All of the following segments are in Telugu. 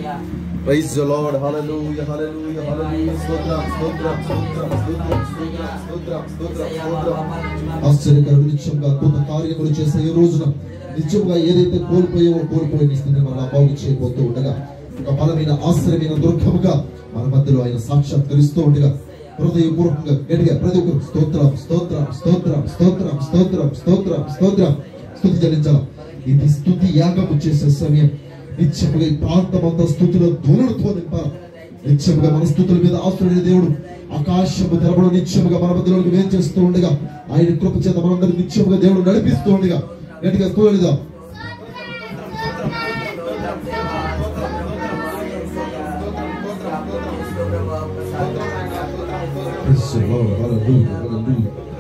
Praise the Lord. Hallelujah, hallelujah, hallelujah. Stotram, stotram, stotram, stotram, stotram, stotram, stotram. ఆశ్చర్యకరుడు నిత్యంగా అద్భుత కార్యములు చేసే ఈ రోజున నిత్యంగా ఏదైతే కోల్పోయిన స్థితిని మనం బాగు చేయబోతూ ఉండగా ఒక బలమైన ఆశ్రయమైన దుర్గముగా మన మధ్యలో ఆయన సాక్షాత్కరిస్తూ ఉండగా హృదయపూర్వకంగా గట్టిగా ప్రతి ఒక్కరు స్తోత్రం స్తోత్రం స్తోత్రం స్తోత్రం స్తోత్రం స్తోత్రం స్తోత్రం స్తుతి చెల్లించాలి. ఇది స్తుతి యాగము చేసే సమయం. నిత్యముగా ఈ ప్రాంతమంతా స్తుతుల ధ్వనులతో నింపాలి. నిత్యముగా మన స్తుతుల మీద ఆశ్రయ దేవుడు ఆకాశము తెరబడు నిత్యముగా మన మధ్యలోకి వేం చేస్తూ ఉండగా ఆయన కృప చేత మనందరూ నిత్యముగా దేవుడు నడిపిస్తూ ఉండగా గట్టిగా స్తోత్రం.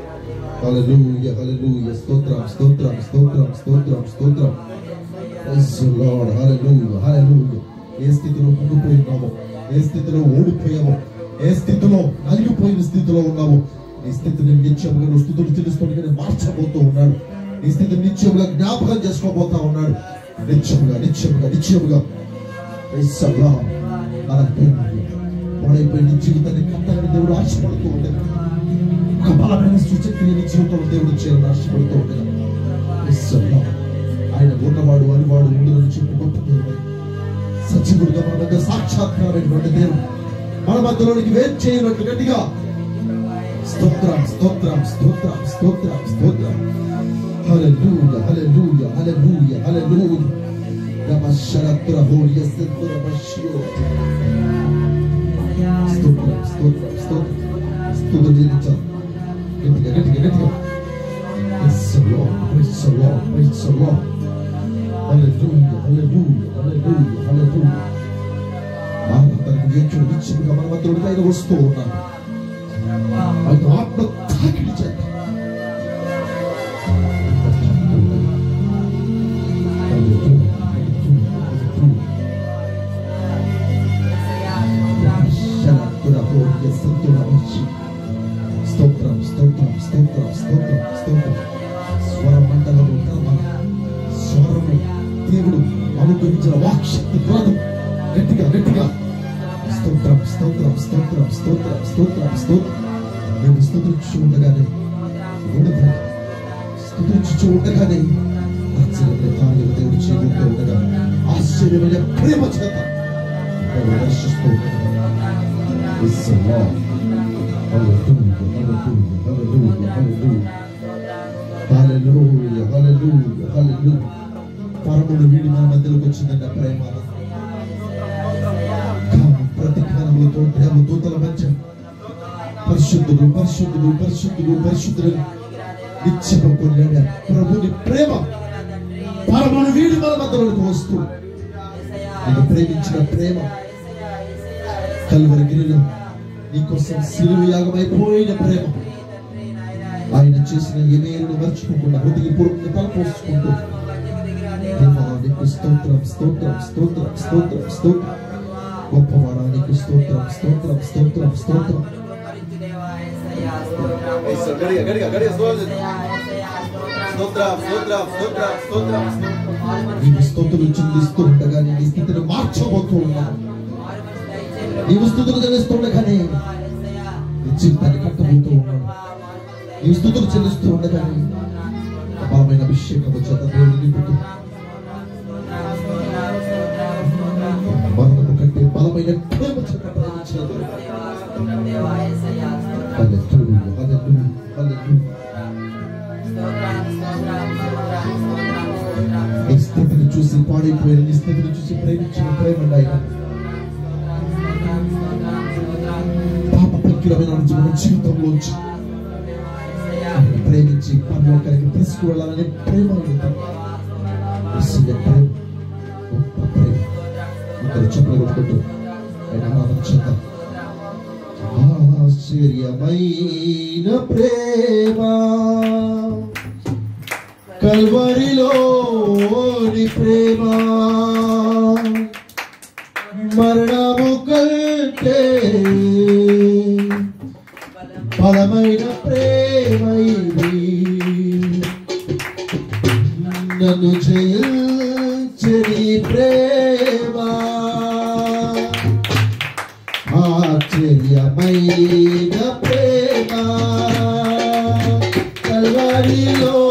Hallelujah, hallelujah, stotram, stotram, stotram, stotram, stotram. Praise the Lord, hallelujah, hallelujah. ఏ స్థితిలో ఉండిపోయినామో, ఏ స్థితిలో ఓడిపోయామో, ఏ స్థితిలో నలిగిపోయిన స్థితిలో ఉన్నామో, ఈ స్థితిని నిత్యముగా నువ్వు స్తుతులు చెల్లిస్తుండగానే మార్చబోతూ ఉన్నాడు. ఈ స్థితిని నిత్యముగా జ్ఞాపకం చేసుకోబోతా ఉన్నాడు. నిత్యముగా నిత్యముగా నిత్యముగా పాడైపోయిన జీవితాన్ని కట్టాలని దేవుడు ఆశపడుతూ ఉండగా ఒక బలమైన సుశక్తిని జీవితంలో దేవుడు చేయాలని ఆశపడుతూ ఉండగా ఆయన ఉన్నవాడు అనివాడు ముందులను చెప్పి గొప్ప దేవుడు సజీవుడిగా మన మధ్య సాక్షాత్కారమైనటువంటి దేవుడు మన మధ్యలోనికి వేరు చేయనట్టు గట్టిగా స్తోత్రం స్తోత్రం స్తోత్రం స్తోత్రం స్తోత్రం. హల్లెలూయా హల్లెలూయా హల్లెలూయా హల్లెలూయా. నమస్కారం హోలియ స్తోత్ర బషియో స్తోత్రం స్తోత్రం స్తోత్రం స్తుతి చెల్లించాలి. గట్టిగా గట్టిగా గట్టిగా praise the Lord, praise the Lord, praise the Lord. Hallelujah, hallelujah, hallelujah, hallelujah. తనకు చేర్చుడు నిత్యముగా మన మధ్యలోకి ఆయన వస్తూ ఉన్నాడు. ఆయన ఆత్మ తాకిడి చేత స్తోత్రం స్తోత్రం స్తోత్రం స్తోత్రం స్తోత్రం. స్వరమండలము స్వరము దేవుడు అనుగ్రహించిన వాక్శక్తి కాదు. గట్టిగా గట్టిగా స్తోత్రం స్తోత్రం స్తోత్రం స్తోత్రం స్తోత్రం స్తోత్రం. నేను స్తుతించు ఉండగానే స్తుతించు ఉండగానే ఆశ్చర్యమైన కార్యం దేవుడు చేయబోతూ ఉండగా ఆశ్చర్యమైన ప్రేమ చేత దేవుడు దర్శిస్తూ ఉండగా పరముడు వీడి మన మధ్యలోకి వచ్చిందంటే ప్రేమ ప్రతి క్షణములతో ప్రేమ దూతల మధ్య పరిశుద్ధుడు పరిశుద్ధుడు పరిశుద్ధుడు పరిశుద్ధుడు నిత్యము కొన్నాడు ప్రభుని ప్రేమ పరముడు వీడి మన మధ్యలోకి వస్తూ ఆయన ప్రేమించిన ప్రేమ కల్వరి గిరిలో నీకోసం సిలువ యాగమైపోయిన ప్రేమ ఆయన చేసిన ఏ మేలును మర్చిపోకుండా హృదయపూర్వకంగా తలపోసుకుంటూ నీకు స్తోత్రం స్తోత్రం స్తోత్రం స్తోత్రం స్తోత్రం. గొప్పవాడా నీకు స్తోత్రం స్తోత్రం స్తోత్రం స్తోత్రం. నీకు స్తోత్రం చెల్లిస్తూ ఉండగా నీ స్థితిని మార్చబోతూ ఉన్నాను. నీవు స్తుతులు చెల్లిస్తుండగానే నీ జీవితాన్ని కట్టబోతూ ఉన్నాడు. నీవు స్తుతులు చెల్లిస్తూ ఉండగానే బలమైన అభిషేకం చేత దేవుడు నింపుతూ మరణము కంటే బలమైన ప్రేమ చేత ప్రేమించినది. హల్లెలూయా హల్లెలూయా హల్లెలూయా. నీ స్థితిని చూసి పాడైపోయిన నీ స్థితిని చూసి ప్రేమించిన ప్రేమ ఆయన మన జీవితంలోంచి ప్రేమించి పరలోకానికి తీసుకువెళ్ళాలనే ప్రేమ చెప్పలు కొట్టుకుంటూ ఆయన ఆరాధన చేద్దాం. ఆశ్చర్యమైన ప్రేమ కల్వరిలోని ప్రేమ మరణము కంటే బలమైన ప్రేమ ఇది నన్ను జయించని ప్రేమ ఆశ్చర్యమైన ప్రేమ కల్వరిలోని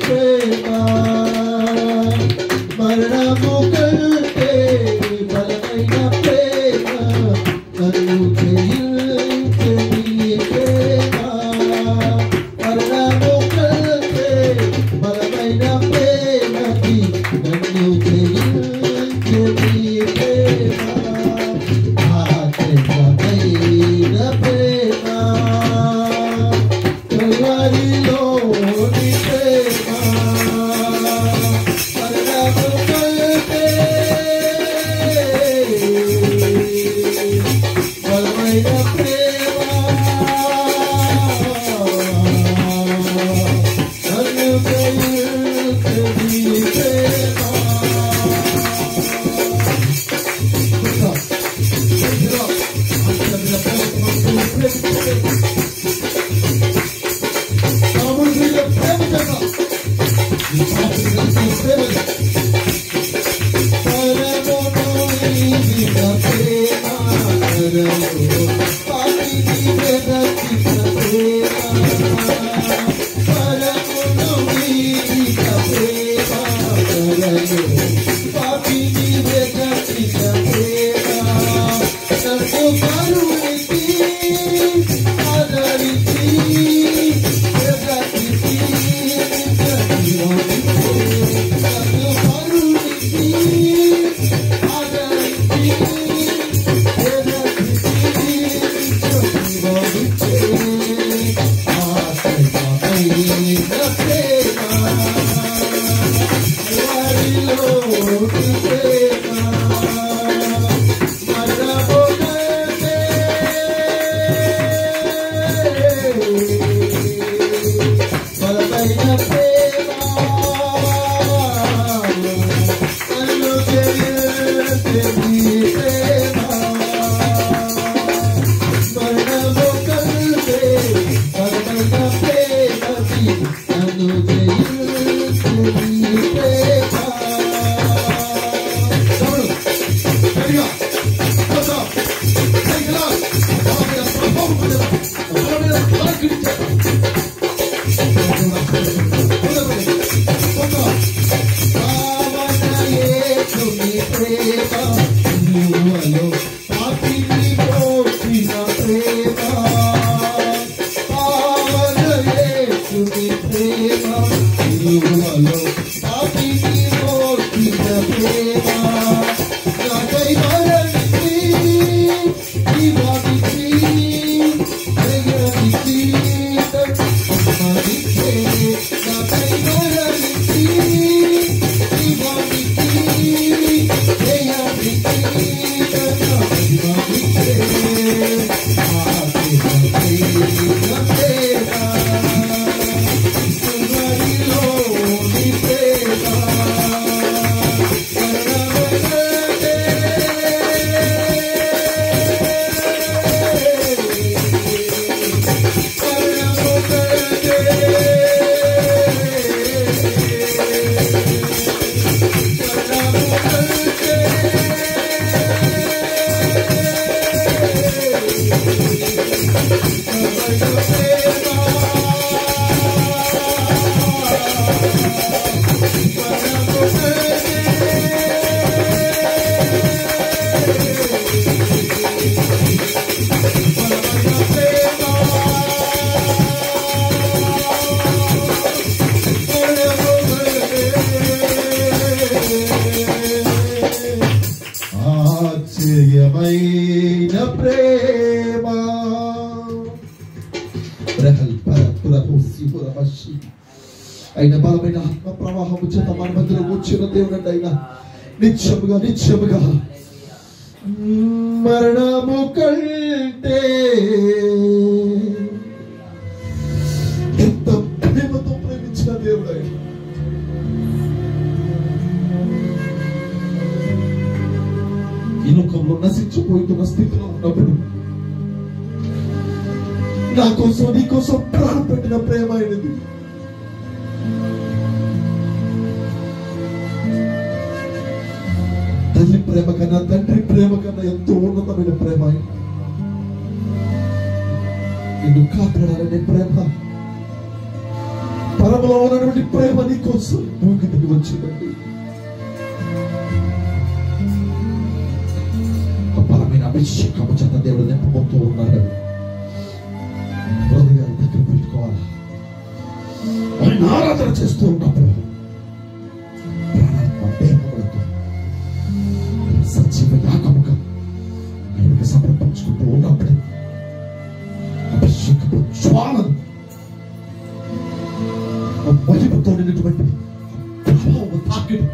ప్రేమ మరణము కంటే బలమైన ప్రేమ నన్ను జయించే నీ ప్రేమ మరణము కంటే బలమైన ప్రేమకి నన్ను జయించే నీ ప్రేమ ఆశ్చర్యమైన ప్రేమ కల్వరిలోని ప్రేమ మరణము కంటే బలమైన ప్రేమ నన్ను జయించే నీ ప్రేమ అయిన బలమైన ఆత్మ ప్రవాహము చేత మన మధ్యలో వచ్చిన దేవుడు అయినా నిత్యముగా నిత్యముగా మరణము కంటే ఎంత ప్రేమతో ప్రేమించిన దేవుడు ఆయన. ఈ లోకంలో నశించిపోతున్న స్థితిలో ఉన్నప్పుడు నా కోసం నీ కోసం ప్రాణం పెట్టిన ప్రేమ అయినది. తల్లి ప్రేమ కన్నా తండ్రి ప్రేమ కన్నా ఎంతో ఉన్నతమైన ప్రేమ. నిన్ను కాపాడాలనే ప్రేమ, పరమలో ఉన్నటువంటి ప్రేమ నీ కోసం భూమికి దిగి వచ్చిందండి. బలమైన అభిషేకము చేత దేవుడు నింపబోతూ ఉన్నాడు. హృదయాన్ని దగ్గర పెట్టుకోవాలి. ఆయన ఆరాధన చేస్తూ ఉన్నప్పుడు ప్రాణాత్మ దేహములతో సజీవ యాగముగా ఆయనకు సమర్పించుకుంటూ ఉన్నప్పుడు అభిషేకపు జ్వాలను మహిమతో నిన్నటువంటి ప్రభావం తాకిడి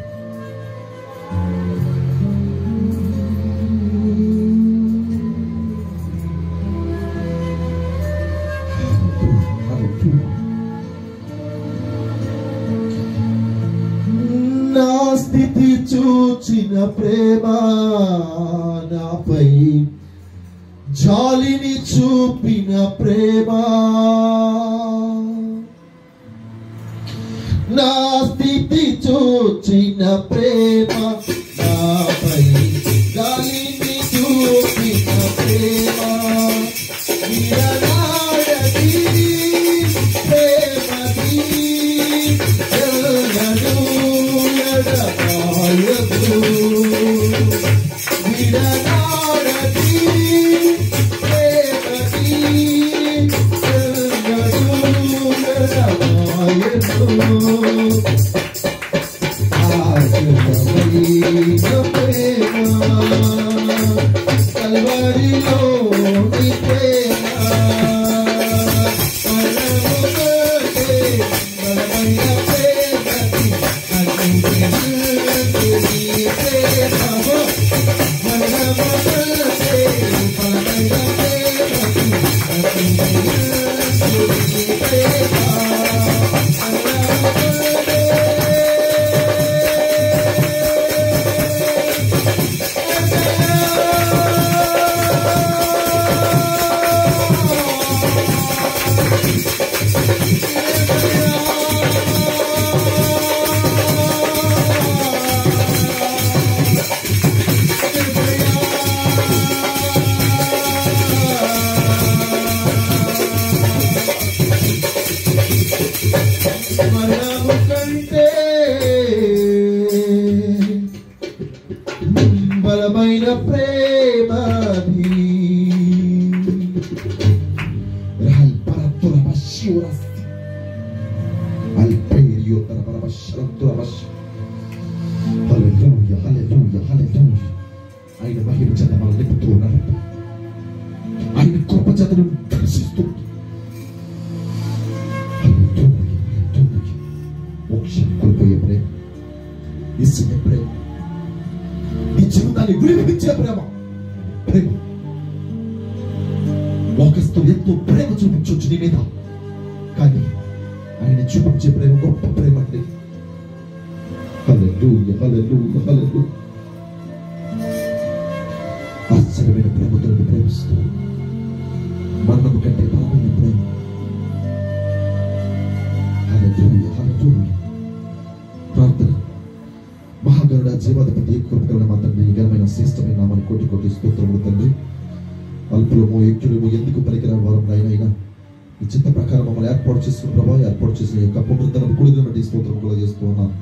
నా స్థితి చూచిన ప్రేమ నాపై జాలిని చూపిన ప్రేమ, నా స్థితి చూచిన ప్రేమ నాపై జాలిని చూపిన ప్రేమ, నిరనాడది ప్రేమది ఎల్లనూ ఎడబాయదు, నిరనాడది ప్రేమది ఎల్లనూ ఎడబాయదు. కల్వరిలో నీ ప్రేమ బలమైన ప్రేమకి మరణము కంటే బలమైన ప్రేమది ఆయన మహిమ చేత మనం నింపుతూ ఉన్నారు. ఆయన కృప చేతను దర్శిస్తూ మోక్షం కోల్పోయే ప్రేమ, ఇసుకే ప్రేమ, నీ జీవితాన్ని విడిపించే ప్రేమ, ప్రేమ లోకస్తులు ఎంతో ప్రేమ చూపించవచ్చు నీ మీద, కానీ ఆయన చూపించే ప్రేమ గొప్ప ప్రేమ అండి. హల్లెలూయా, హల్లెలూయా, హల్లెలూయా. ఆశ్చర్యమైన ప్రేమతో ప్రేమిస్తూ మరణం కంటే బలమైన ప్రేమ. హల్లెలూయా, హల్లెలూయా. ప్రార్థన. మహాగరుడ జీవాధిపతి కృపగల మా తండ్రి, ఈ ఘనమైన శ్రేష్టమైన నామాన్ని కోటి కోటి స్తోత్రములు తండ్రి. అల్పులము యుక్తులము ఎందుకు పనికిరాని వారం అయినా ఈ చిత్త ప్రకారం మమ్మల్ని ఏర్పాటు చేసుకున్న ప్రభావ, ఏర్పాటు చేసిన యొక్క పునరుద్ధరణ కూడిన బట్టి స్తోత్రం కూడా చేస్తూ ఉన్నాను.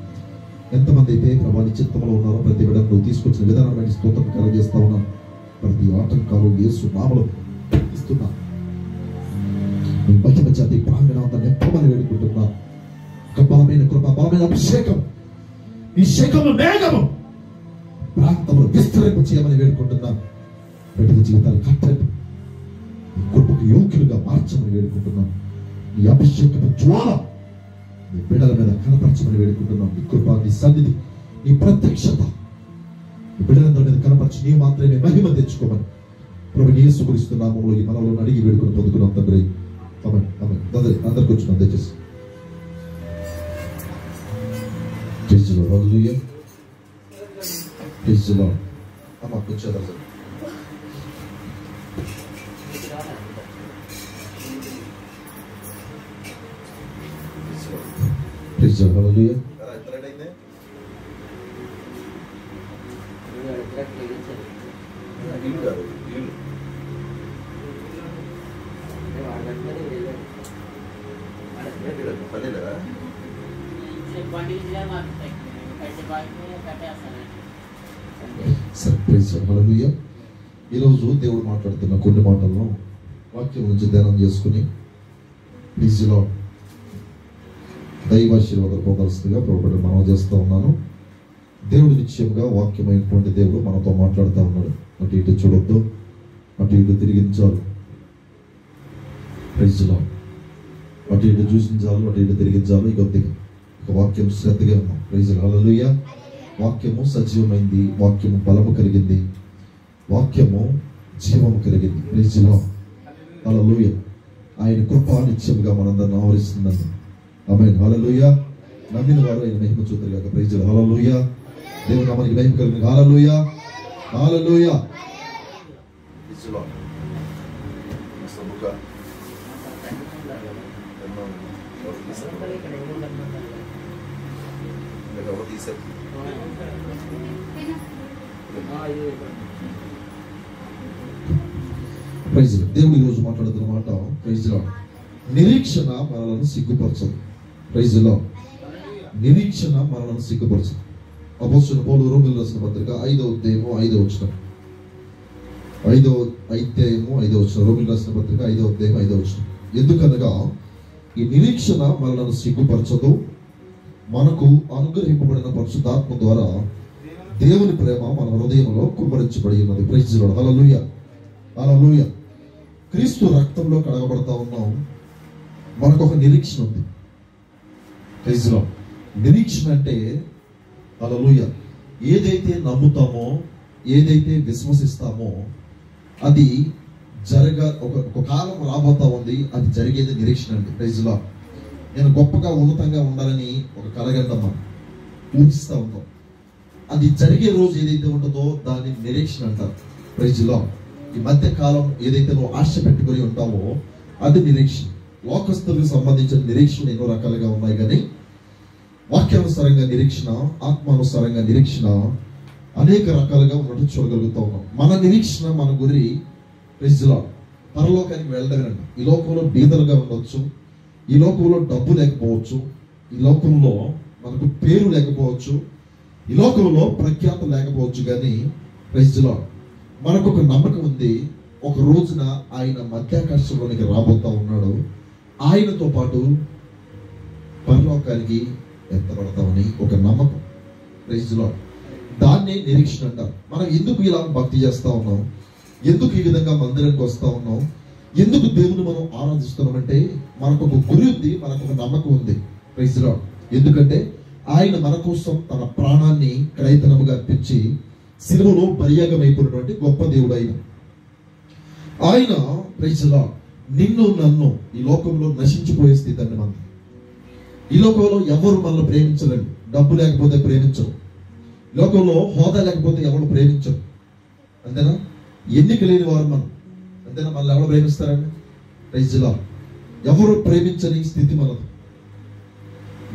ఎంతమంది అయితే ప్రభావ నిశ్చిత్తంలో ఉన్నారో ప్రతి బిడ్డను నువ్వు తీసుకొచ్చిన విధానం బట్టి స్తోత్రం కలగజేస్తా ఉన్నాను. ప్రతి ఆటంకాలు యేసు నామములో ఇస్తున్నా. నీ మహిమ చేత ఈ ప్రాంగణంతా నింపమని వేడుకుంటున్నా. ఒక బలమైన కృప, బలమైన అభిషేకం, ఈ శేఖము మేఘము ప్రాంతంలో విస్తరింప చేయమని వేడుకుంటున్నా. బిడ్డల జీవితాలు కట్టండి, నీ కృపకు యోగ్యులుగా మార్చమని వేడుకుంటున్నాం. నీ అభిషేకము జ్వాల నీ బిడ్డల మీద కనపరచమని వేడుకుంటున్నాం. నీ కృప, నీ సన్నిధి, నీ ప్రత్యక్షత నీ బిడ్డలందరి మీద కనపరచి నీ మాత్రమే మహిమ తెచ్చుకోమని ప్రభువు యేసు క్రీస్తు నామములో ఈ మనవులను అడిగి వేడుకొని పొందుకున్నాం తండ్రి. ఆమేన్, ఆమేన్. అందరికి వచ్చినాం దయచేసి. Praise the Lord, hallelujah. Praise the Lord. అమ్మ కూర్చోదా sir. Praise the Lord, hallelujah. ఇల్లు ఈరోజు దేవుడు మాట్లాడుతున్న కొన్ని మాటలను వాక్యం నుంచి ధ్యానం చేసుకుని ఈజీలో దైవాశీర్వాదాలు పొందాల్సిందిగా ప్రభుత్వం మనం చేస్తూ ఉన్నాను. దేవుడు నిశ్చయంగా వాక్యమైనటువంటి దేవుడు మనతో మాట్లాడుతూ ఉన్నాడు. అటు ఇటు చూడొద్దు, అటు ఇటు తిరిగించాలి. ప్రైజ్లో అటు ఇటు చూసించాలి, అటు ఇటు తిరిగించాలి. కొద్దిగా ఒక వాక్యం శ్రద్ధగా ఉన్నాం. ప్రైజ్ హల్లెలూయా. వాక్యము సజీవమైంది, వాక్యము బలము కలిగింది, వాక్యము జీవము కలిగింది. ప్రైజ్లో హల్లెలూయా. ఆయన కృప నిత్యముగా మనందరిని ఆవరిస్తుందండి. ఆమేన్. హల్లెలూయా. నమ్మిన వారు ఆయన మహిమ చూద్దరు గాక. ప్రైజ్లో హల్లెలూయా. దేవుని నామానికి మహిమ కలుగును. హల్లెలూయా, హల్లెలూయా. ప్రైజ్లో దేవుడు ఈరోజు మాట్లాడుతున్న మాట ప్రైజ్లో నిరీక్షణ మనలను సిగ్గుపరచదు. ప్రైజ్లో నిరీక్షణ మనలను సిగ్గుపరచదు. అపోస్తలుడైన పౌలు రోమీయులకు రాసిన పత్రిక 5వ అధ్యాయము 5వ వచనం. రోమీయులకు రాసిన పత్రిక 5వ అధ్యాయం 5వ వచనం. ఎందుకనగా ఈ నిరీక్షణ మనలను సిగ్గుపరచదు, మనకు అనుగ్రహింపబడిన పరిశుద్ధాత్మ ద్వారా దేవుని ప్రేమ మన హృదయంలో కుమ్మరించబడి ఉన్నది. Praise Lord. Hallelujah, hallelujah. క్రీస్తు రక్తంలో కడగబడతా ఉన్నాం. మనకు ఒక నిరీక్షణ ఉంది. Praise Lord. నిరీక్షణ అంటే హల్లెలూయా, ఏదైతే నమ్ముతామో, ఏదైతే విశ్వసిస్తామో అది ఒక కాలం రాబోతా ఉంది. అది జరిగేది నిరీక్షణ అండి. Praise Lord. నేను గొప్పగా ఉన్నతంగా ఉండాలని ఒక కలగంటాం, మనం ఊహిస్తూ ఉంటాం. అది జరిగే రోజు ఏదైతే ఉంటుందో దాన్ని నిరీక్షణ అంటారు. Praise Lord. ఈ మధ్య కాలం ఏదైతే నువ్వు ఆశ పెట్టుకొని ఉంటావో అది నిరీక్షణ. లోకస్తులకు సంబంధించిన నిరీక్షణలు ఎన్నో రకాలుగా ఉన్నాయి, కానీ వాక్యానుసారంగా నిరీక్షణ, ఆత్మానుసారంగా నిరీక్షణ అనేక రకాలుగా ఉన్నట్టు చూడగలుగుతా ఉన్నాం. మన నిరీక్షణ, మన గురి ప్రైజ్ లార్డ్ పరలోకానికి వెళ్ళడమేనండి. ఈ లోకంలో బీదలుగా ఉండొచ్చు, ఈ లోకంలో డబ్బు లేకపోవచ్చు, ఈ లోకంలో మనకు పేరు లేకపోవచ్చు, ఈ లోకంలో ప్రఖ్యాత లేకపోవచ్చు, కానీ ప్రైజ్ లార్డ్ మనకు ఒక నమ్మకం ఉంది. ఒక రోజున ఆయన మధ్యాకాశంలోనికి రాబోతా ఉన్నాడు. ఆయనతో పాటు పరలోకానికి ఎత్తబడతామని ఒక నమ్మకం. Praise Lord. దాన్నే నిరీక్షణ అంటారు. మనం ఎందుకు ఇలా భక్తి చేస్తా ఉన్నాం, ఎందుకు ఈ విధంగా మందిరానికి వస్తా ఉన్నాం, ఎందుకు దేవుని మనం ఆరాధిస్తున్నామంటే మనకు ఒక గురి ఉంది, మనకు ఒక నమ్మకం ఉంది. Praise Lord. ఎందుకంటే ఆయన మన కోసం తన ప్రాణాన్ని క్రయధనముగా అర్పించి శిలువలో బలియాగం అయిపోయినటువంటి గొప్ప దేవుడు ఆయన. Praise Lord. నిన్ను నన్ను ఈ లోకంలో నశించిపోయే స్థితి అండి మనకి. ఈ లోకంలో ఎవరు మనల్ని ప్రేమించరండి. డబ్బు లేకపోతే ప్రేమించరు, లోకంలో హోదా లేకపోతే ఎవరు ప్రేమించరు, అంతేనా? ఎన్నిక లేని వారు మనం, అంతేనా? మనల్ని ఎవరు ప్రేమిస్తారండి? Praise Lord. ఎవరు ప్రేమించని స్థితి మనది.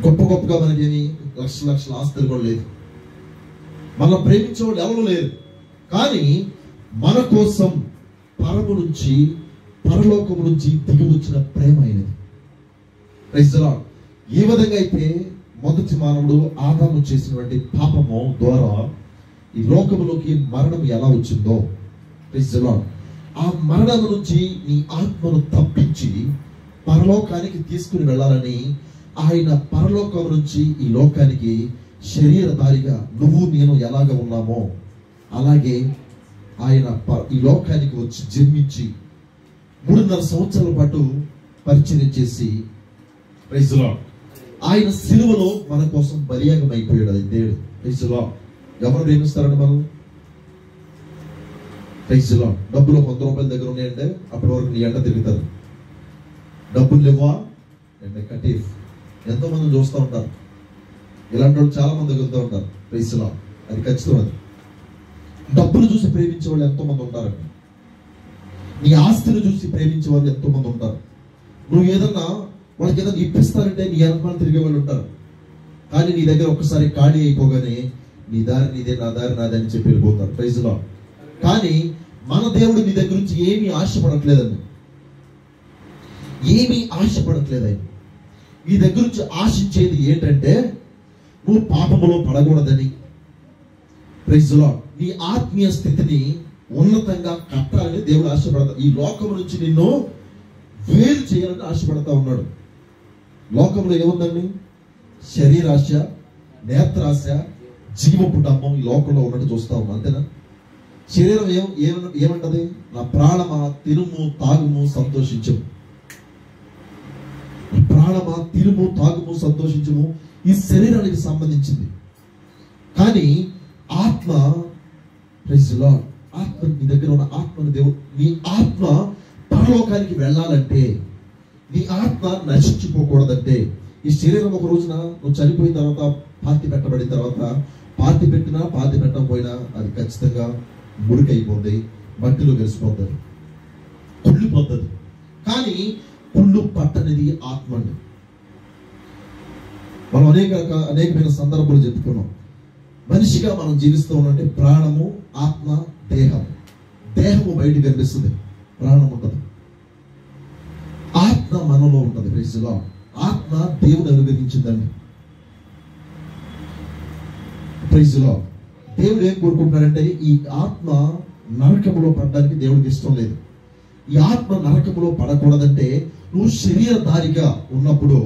గొప్పగా మనకేమి లక్షల ఆస్తులు కూడా లేదు, మనల్ని ప్రేమించే వాళ్ళు ఎవరు లేరు. కానీ మన కోసం పరము నుంచి, పరలోకము నుంచి దిగి వచ్చిన ప్రేమ అయినది. Praise lord. ఏ విధంగా అయితే మొదటి మానవుడు ఆదాము చేసినటువంటి పాపము ద్వారా ఈ లోకములోకి మరణం ఎలా వచ్చిందో, ప్రైజ్ లార్డ్, ఆ మరణం నుంచి నీ ఆత్మను తప్పించి పరలోకానికి తీసుకుని వెళ్ళాలని ఆయన పరలోకం నుంచి ఈ లోకానికి శరీరధారిగా నువ్వు నేను ఎలాగ ఉన్నామో అలాగే ఆయన ఈ లోకానికి వచ్చి జన్మించి 3.5 సంవత్సరాల పాటు పరిచయం చేసి ప్రైజ్ లార్డ్ ఆయన సిలువలో మన కోసం బలియాగం అయిపోయాడు. అది దేవుడు. Praise Lord. ఎవరు ప్రేమిస్తారండి మనం? Praise Lord. డబ్బులు 100 రూపాయల దగ్గర ఉన్నాయంటే అప్పటి వరకు నీ ఎంట తిరుగుతారు. డబ్బులు లేవా అంటే కటీఫ్. ఎంతో మంది చూస్తూ ఉంటారు, ఇలాంటి వాళ్ళు చాలా మంది వెళ్తూ ఉంటారు. Praise Lord. అది ఖచ్చితం. అది డబ్బులు చూసి ప్రేమించే వాళ్ళు ఎంతో మంది ఉంటారండి. నీ ఆస్తిని చూసి ప్రేమించే వాళ్ళు ఎంతో మంది ఉంటారు. నువ్వు ఏదన్నా వాళ్ళకి ఏదైనా ఇప్పిస్తారంటే నీ అనుమానం తిరిగే వాళ్ళు ఉంటారు. కానీ నీ దగ్గర ఒక్కసారి ఖాళీ అయిపోగానే నీ దారి నీదే, నా దారి నాదే అని చెప్పి వెళ్ళిపోతారు. Praise Lord. కానీ మన దేవుడు నీ దగ్గర నుంచి ఏమీ ఆశపడట్లేదండి, ఏమీ ఆశపడట్లేదు. ఆయన నీ దగ్గర నుంచి ఆశించేది ఏంటంటే నువ్వు పాపములో పడకూడదని. Praise the Lord. నీ ఆత్మీయ స్థితిని ఉన్నతంగా కట్టాలని దేవుడు ఆశపడతాడు. ఈ లోకం నుంచి నిన్ను వేరు చేయాలని ఆశపడతా ఉన్నాడు. లోకంలో ఏముందండి? శరీరాశ, నేత్రాశ, జీవపు డమ్మం ఈ లోకంలో ఉన్నట్టు చూస్తా ఉన్నాం. అంతేనా? శరీరం ఏమంటది? నా ప్రాణమా తినుము తాగుము సంతోషించము. ప్రాణమా తినుము తాగుము సంతోషించము ఈ శరీరానికి సంబంధించింది. కానీ ఆత్మ, ప్రైజ్ ది లార్డ్, ఆత్మ, నీ దగ్గర ఉన్న ఆత్మను దేవుడు, నీ ఆత్మ పరలోకానికి వెళ్ళాలంటే, నీ ఆత్మ నశించిపోకూడదంటే, ఈ శరీరం ఒక రోజున నువ్వు చనిపోయిన తర్వాత పాతి పెట్టబడిన తర్వాత, పాతి పెట్టినా పాతి పెట్టకపోయినా అది ఖచ్చితంగా మురికైపోతుంది, మట్టిలో కలిసిపోతుంది, కుళ్ళిపోతుంది. కానీ కుళ్ళు పట్టనిది ఆత్మ అండి. మనం అనేకమైన సందర్భాలు చెప్పుకున్నాం. మనిషిగా మనం జీవిస్తూ ఉన్నంటే ప్రాణము, ఆత్మ, దేహం. దేహము బయట కనిపిస్తుంది, ప్రాణం ఉంటుంది. ఆత్మ మనలో ఉంటుంది. Praise the Lord. ఆత్మ దేవుడు అనుగ్రహించిందండి. Praise the lord. దేవుడు ఏం కోరుకుంటున్నాడంటే ఈ ఆత్మ నరకములో పడడానికి దేవుడికి ఇష్టం లేదు. ఈ ఆత్మ నరకములో పడకూడదంటే నువ్వు శరీరధారిగా ఉన్నప్పుడు,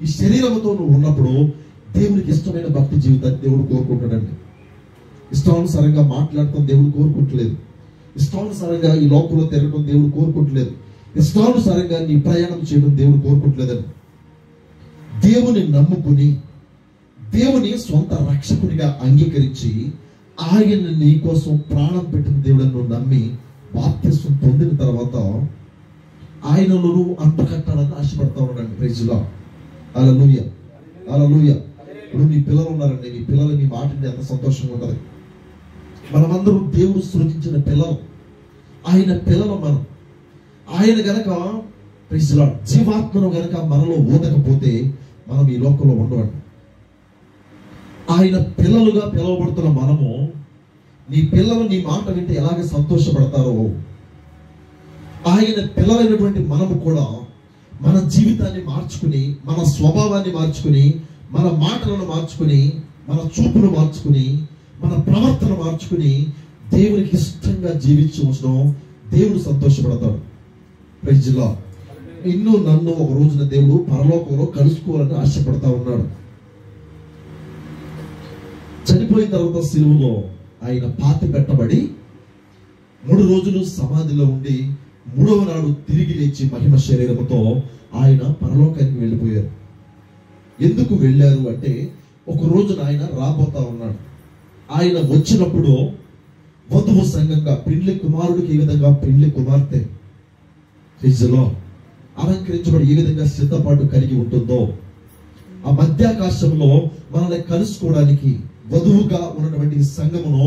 ఈ శరీరంతో నువ్వు ఉన్నప్పుడు దేవుడికి ఇష్టమైన భక్తి జీవితాన్ని దేవుడు కోరుకుంటాడండి. ఇష్టానుసారంగా మాట్లాడటం దేవుడు కోరుకుంటలేదు. ఇష్టానుసారంగా ఈ లోకంలో తిరగడం దేవుడు కోరుకుంటలేదు. ఇష్టానుసారంగా నీ ప్రయాణం చేయడం దేవుడు కోరుకుంటలేదని. దేవుని నమ్ముకుని, దేవుని సొంత రక్షకునిగా అంగీకరించి, ఆయన నీ కోసం ప్రాణం పెట్టిన దేవుడని నువ్వు నమ్మి బాప్తిస్మం పొందిన తర్వాత ఆయనను నువ్వు అంటుకట్టాలని ఆశపడతా ఉన్నాడు. Praise the Lord. Hallelujah, hallelujah. ఇప్పుడు నీ పిల్లలు ఉన్నారండి, నీ పిల్లలు నీ మాటని ఎంత సంతోషంగా ఉంటుంది. మనమందరం దేవుడు సృజించిన పిల్లలు, ఆయన పిల్లలు మనం. ఆయన గనక, ప్రైజ్ ది లార్డ్, జీవాత్మను గనక మనలో ఊదకపోతే మనం ఈ లోకంలో ఉండవండి. ఆయన పిల్లలుగా పిలువబడుతున్న మనము, నీ పిల్లలు నీ మాట వింటే ఎలాగ సంతోషపడతారో, ఆయన పిల్లలైనటువంటి మనము కూడా మన జీవితాన్ని మార్చుకుని, మన స్వభావాన్ని మార్చుకుని, మన మాటలను మార్చుకుని, మన చూపును మార్చుకుని, మన ప్రవర్తన మార్చుకుని దేవునికి ఇష్టంగా జీవించవచ్చును. దేవుడు సంతోషపడతాడు. Praise the lord. నిన్ను నన్ను ఒక రోజున దేవుడు పరలోకంలో కలుసుకోవాలని ఆశపడతా ఉన్నాడు. చనిపోయిన తర్వాత సిలువలో ఆయన పాతి పెట్టబడి 3 రోజులు సమాధిలో ఉండి 3వ నాడు తిరిగి లేచి మహిమ శరీరముతో ఆయన పరలోకానికి వెళ్ళిపోయారు. ఎందుకు వెళ్ళారు అంటే, ఒక రోజున ఆయన రాబోతా ఉన్నాడు. ఆయన వచ్చినప్పుడు వధువు సంఘంగా, పెళ్లి కుమారుడికి ఏ విధంగా పెళ్లి కుమార్తె అలంకరించబడి ఏ విధంగా సిద్ధపాటు కలిగి ఉంటుందో, ఆ మధ్యాకాశంలో మనల్ని కలుసుకోవడానికి వధువుగా ఉన్నటువంటి సంఘమును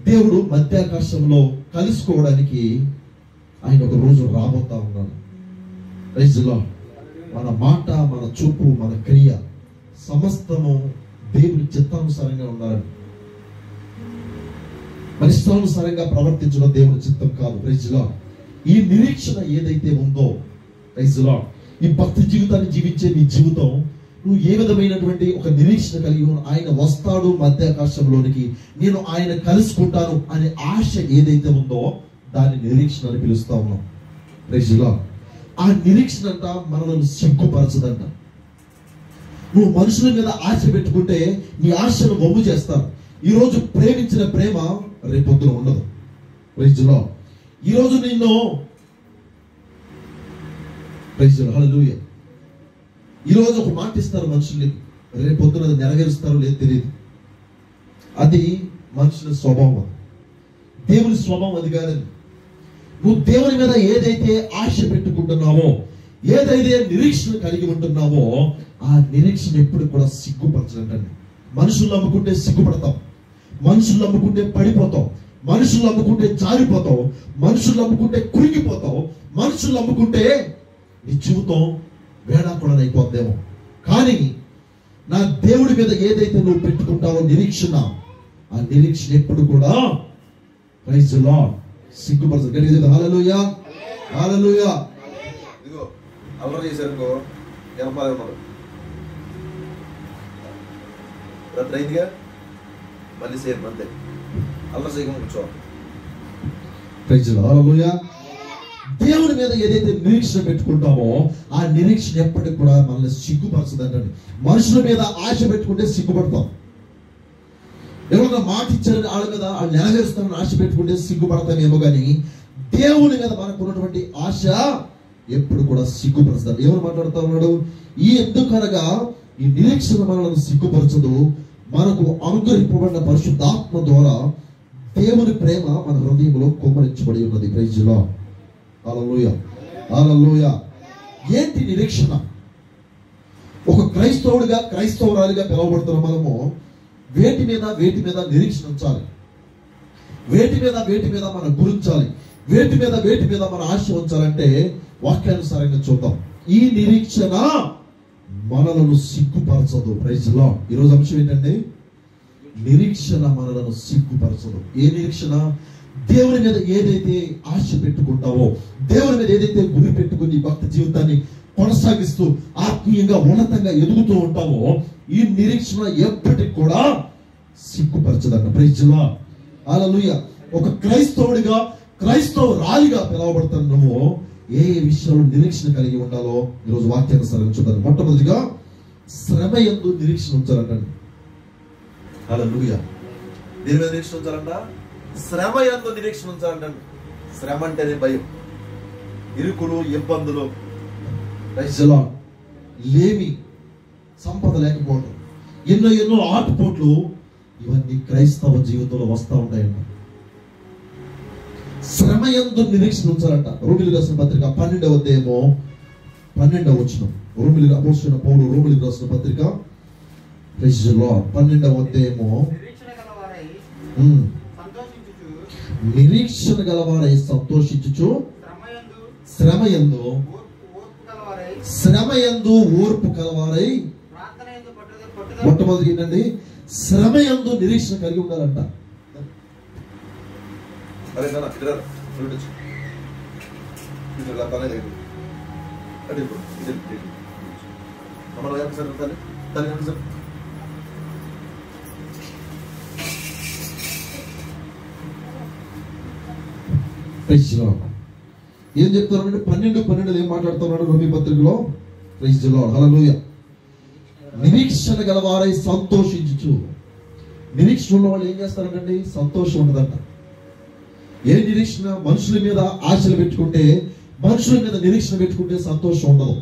దేవుడు మధ్యాకాశంలో కలుసుకోవడానికి ఆయన ఒక రోజు రాబోతా ఉన్నాడు. Praise the Lord. మన మాట, మన చూపు, మన క్రియ సమస్తము దేవుడి చిత్తానుసారంగా ఉండాలి. మన ఇష్టానుసారంగా ప్రవర్తించడం దేవుడి చిత్తం కాదు. Praise the Lord. ఈ నిరీక్షణ ఏదైతే ఉందో, ప్రైజ్ ది లార్డ్, ఈ భక్తి జీవితాన్ని జీవించే నీ జీవితం, నువ్వు ఏ విధమైనటువంటి ఒక నిరీక్షణ కలిగి ఆయన వస్తాడు మధ్యాకాశంలోనికి, నేను ఆయన కలుసుకుంటాను అనే ఆశ ఏదైతే ఉందో దాన్ని నిరీక్షణ అని పిలుస్తా ఉన్నాం. Praise the Lord. ఆ నిరీక్షణ అంట మనల్ని సిగ్గుపరచదంట. నువ్వు మనుషుల మీద ఆశ పెట్టుకుంటే నీ ఆశను వమ్ము చేస్తారు. ఈరోజు ప్రేమించిన ప్రేమ రేపొద్దున ఉండదు. Praise the Lord. ఈరోజు నిన్ను, ప్రైజ్ ది లార్డ్, హల్లెలూయా, ఈరోజు ఒక మాట ఇస్తారు మనుషుల్ని, రేపొద్దున అది నెరవేరుస్తారో లేదు తెలియదు. అది మనుషుల స్వభావం. దేవుని స్వభావం అది కాదండి. నువ్వు దేవుని మీద ఏదైతే ఆశ పెట్టుకుంటున్నావో, ఏదైతే నిరీక్షణ కలిగి ఉంటున్నావో, ఆ నిరీక్షణ ఎప్పుడు కూడా సిగ్గుపరచదండి. మనుషులు నమ్ముకుంటే సిగ్గుపడతాం, మనుషులు నమ్ముకుంటే పడిపోతాం, మనుషులు నమ్ముకుంటే జారిపోతావు, మనుషులు నమ్ముకుంటే కురిగిపోతావు, మనుషులు నమ్ముకుంటే నీ జీవితం వేళాకుళమైపోద్దేమో. కానీ నా దేవుడి మీద ఏదైతే నువ్వు పెట్టుకుంటావో నిరీక్షణ, ఆ నిరీక్షణ ఎప్పుడు కూడా, ప్రైజ్ ది లార్డ్, సిగ్గుపరచదు. హల్లెలూయా, హల్లెలూయా. ఇదిగో అల్లరి చేశారుకో, ఎనపాలి ఉన్నారు. రాత్రి అయిందిగా, మళ్ళీ సేమ్ అంతే, అలా చేయకుండా కూర్చోవాలి. హల్లెలూయా. దేవుని మీద ఏదైతే నిరీక్షణ పెట్టుకుంటామో ఆ నిరీక్షణ ఎప్పటికి కూడా మనల్ని సిగ్గుపరచదండి. మనుషుల మీద ఆశ పెట్టుకుంటే సిగ్గుపడతాం. ఎవరైనా మాట ఇచ్చారని వాళ్ళ మీద వాళ్ళు నెరవేరుస్తామని ఆశ పెట్టుకుంటే సిగ్గుపడతామేమో, కానీ దేవుని మీద మనకు ఉన్నటువంటి ఆశ ఎప్పుడు కూడా సిగ్గుపరచదు. ఎవరు మాట్లాడుతూ ఉన్నాడు? ఈ ఎందుకనగా ఈ నిరీక్షణ మనల్ని సిగ్గుపరచదు. మనకు అనుగ్రహింపబడిన పరిశుద్ధాత్మ ద్వారా దేవుని ప్రేమ మన హృదయంలో కుమ్మరించబడి ఉన్నది. Praise the Lord. Hallelujah, hallelujah. ఏంటి నిరీక్షణ? ఒక క్రైస్తవుడిగా క్రైస్తవురాలిగా పిలువబడుతున్న మనము వేటి మీద నిరీక్షణ ఉంచాలి, వేటి మీద మనం గురించాలి, వేటి మీద మన ఆశ ఉంచాలంటే వాక్యానుసారంగా చూద్దాం. ఈ నిరీక్షణ మనలను సిగ్గుపరచదు. Praise the Lord. ఈరోజు అంశం ఏంటంటే నిరీక్షణ మనలను సిగ్గుపరచదు. ఏ నిరీక్షణ? దేవుని మీద ఏదైతే ఆశ పెట్టుకుంటావో, దేవుని మీద ఏదైతే గురి పెట్టుకుని భక్తి జీవితాన్ని కొనసాగిస్తూ ఆత్మీయంగా ఉన్నతంగా ఎదుగుతూ ఉంటావో ఈ నిరీక్షణ ఎప్పటికి కూడా సిగ్గుపరచదన్న. Praise the Lord. హల్లెలూయా. ఒక క్రైస్తవుడిగా క్రైస్తవురాలిగా పిలువబడుతున్న నువ్వు ఏ విషయంలో నిరీక్షణ కలిగి ఉండాలో ఈరోజు వాక్యానుసారం చూద్దాం. మొట్టమొదటిగా శ్రమ యందు నిరీక్షణ ఉంచాలంటండి. హల్లెలూయా. దీని మీద నిరీక్షణ ఉంచాలంట, శ్రమ యందు నిరీక్షణ ఉంచాలంటండి. శ్రమ అంటేనే భయం, ఇరుకులు, ఇబ్బందులు, ప్రైజ్ ది లార్డ్, లేమి, సంపద లేకపోవడం, ఎన్నో ఆటుపోట్లు, ఇవన్నీ క్రైస్తవ జీవితంలో వస్తూ ఉంటాయంట. శ్రమ యందు నిరీక్షణ ఉంచాలంట. రోమిలికి రాసిన పత్రిక 12వ అధ్యాయము 12వ వచనం. రోమిలికి అపోస్తలుడైన పౌలు రోమిలికి రాసిన పత్రిక, ప్రైజ్ ది లార్డ్, 12వ అధ్యాయము, నిరీక్షణ గలవారై సంతోషించుచు శ్రమ యందు ఓర్పు కలవారై. మొట్టమొదటి ఏంటండి? శ్రమ యందు నిరీక్షణ కలిగి ఉండాలంట. ఏం చెప్తారంటే 12:12 ఏం మాట్లాడుతున్నాడు రోమీ పత్రికలో? Praise the Lord. హల్లెలూయా. నిరీక్షణ గలవారై సంతోషించుచు. నిరీక్షణ ఉన్న వాళ్ళు ఏం చేస్తారంటే సంతోషం ఉండదంట. ఏ నిరీక్షణ? మనుషుల మీద ఆశలు పెట్టుకుంటే, మనుషుల మీద నిరీక్షణ పెట్టుకుంటే సంతోషం ఉండదు.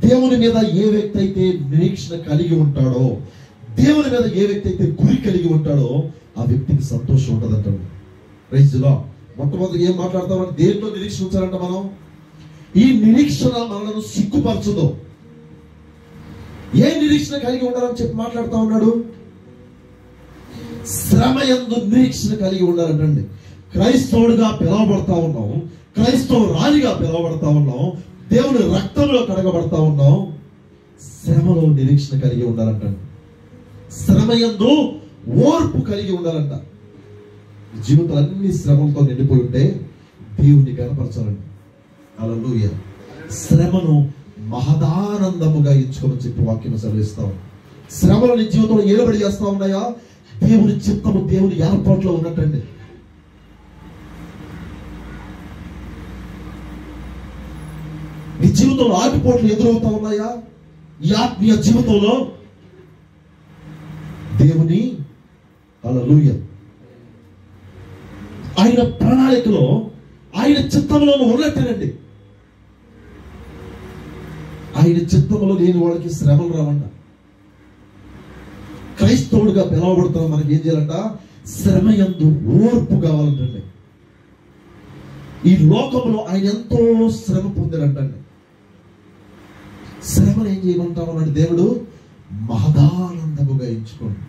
దేవుని మీద ఏ వ్యక్తి అయితే నిరీక్షణ కలిగి ఉంటాడో, దేవుని మీద ఏ వ్యక్తి అయితే గురి కలిగి ఉంటాడో ఆ వ్యక్తికి సంతోషం ఉంటదంట. Praise the Lord. మొట్టమొదటి ఏం మాట్లాడతామని దేంట్లో నిరీక్షణ ఉంచాలంట మనం? ఈ నిరీక్షణ మనలను సిగ్గుపరచదు. ఏ నిరీక్షణ కలిగి ఉండాలని చెప్పి మాట్లాడుతూ ఉన్నాడు? శ్రమ యందు నిరీక్షణ కలిగి ఉండాలంటండి. క్రైస్తవుడిగా పిలువబడతా ఉన్నాం, క్రైస్తవురాలిగా పిలువబడతా ఉన్నాం, దేవుని రక్తంలో కడగబడతా ఉన్నాం. శ్రమలో నిరీక్షణ కలిగి ఉండాలంటండి. శ్రమ యందు ఓర్పు కలిగి ఉండాలంట. జీవితం అన్ని శ్రమలతో నిండిపోయి ఉంటే దేవుణ్ణి కనపరచాలండి. హల్లెలూయా. శ్రమను మహదానందముగా ఎంచుకోమని చెప్పి వాక్యం సెలవిస్తాం. శ్రమలు నీ జీవితంలో ఏలుబడి చేస్తా ఉన్నాయా? దేవుని చిత్తము, దేవుని ఏర్పాట్లో ఉన్నట్టండి. నీ జీవితంలో ఆటుపోట్లు ఎదురవుతా ఉన్నాయా? ఈ ఆత్మీయ జీవితంలో దేవుని హల్లెలూయా ఆయన ప్రణాళికలో, ఆయన చిత్తంలో ఉన్నట్టేనండి. ఆయన చిత్తంలో లేని వాళ్ళకి శ్రమలు రావంట. క్రైస్తవుడిగా పిలవబడుతున్న మనకి ఏం చేయాలంట? శ్రమ యందు ఓర్పు కావాలంటండి. ఈ లోకంలో ఆయన ఎంతో శ్రమ పొందారంటండి. శ్రమను ఏం చేయమంటామన్నాడు దేవుడు? మహదానందముగా ఎంచుకోండి.